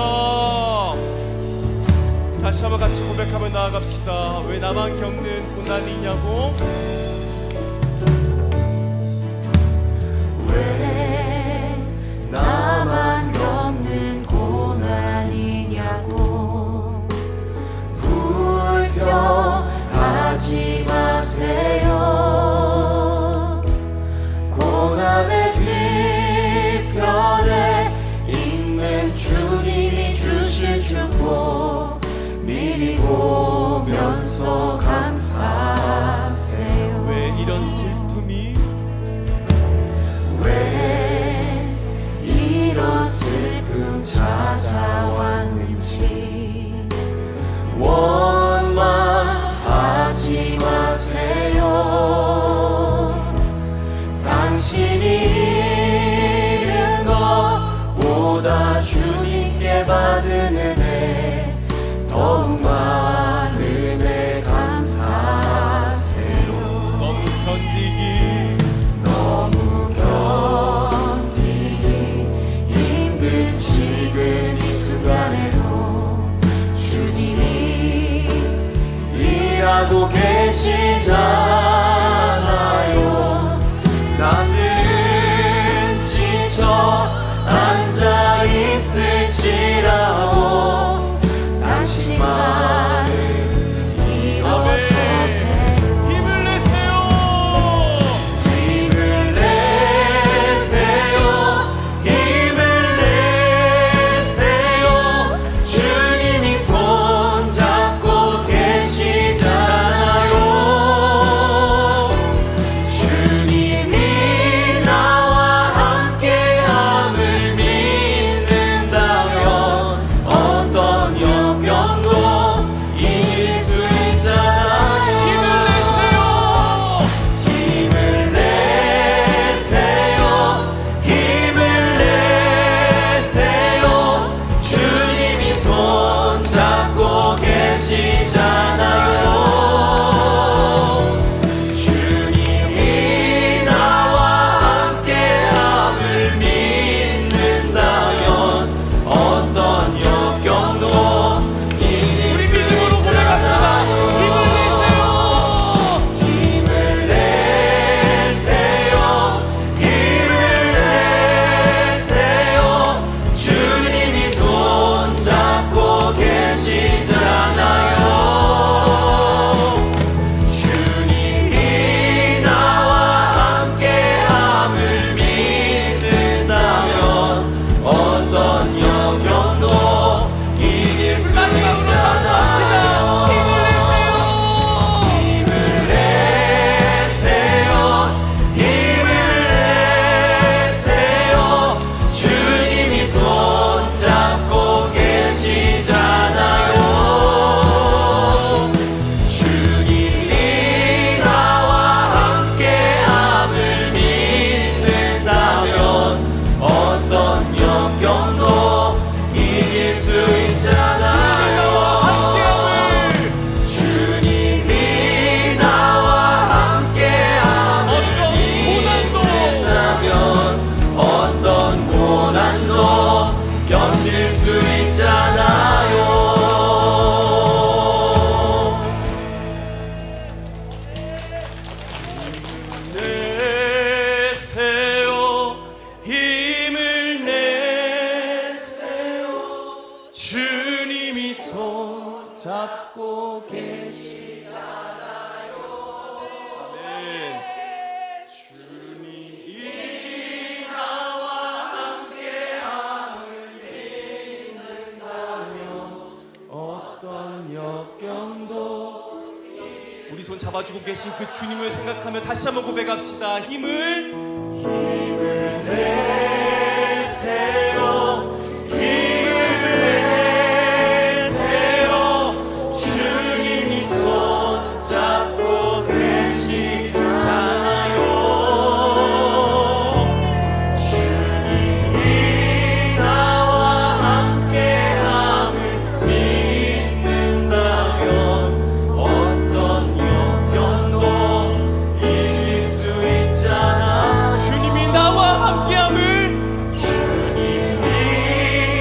다시 한번 같이 고백하며 나아갑시다. 왜 나만 겪는 고난이 있냐고? 왜 나만 겪는 고난이냐고 불평하지 마세요. 고난의 뒤편에 있는 주님이 주실 축복 미리 보면서 감사하세요. 왜 이런 슬픔이 왜 이런 슬픔 찾아왔는지 원망하지 마세요. 당신이 잃은 것보다 주님께 받은 은혜 더욱 많은 은혜 감사하세요. 너무 견디기 힘든 지금 이 순간에도 주님이 일하고 계시잖아요. 남들은 지쳐 앉아 있을지라도 잡아주고 계신 그 주님을 생각하며 다시 한번 고백합시다. 힘을 내세요 힘을 내세요 주님이 손잡고 계시잖아요 주님이 나와 함께함을 믿는다면 어떤 역경도 이길 수 있잖아 주님이 나와 함께함을 주님이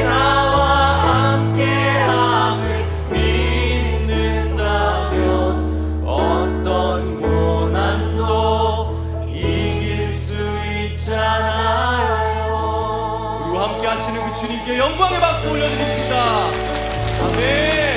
나와 함께함을 믿는다면 어떤 고난도 이길 수 있잖아요 우리와 함께 하시는 그 주님께 영광의 박수 올려드립시다. 아멘.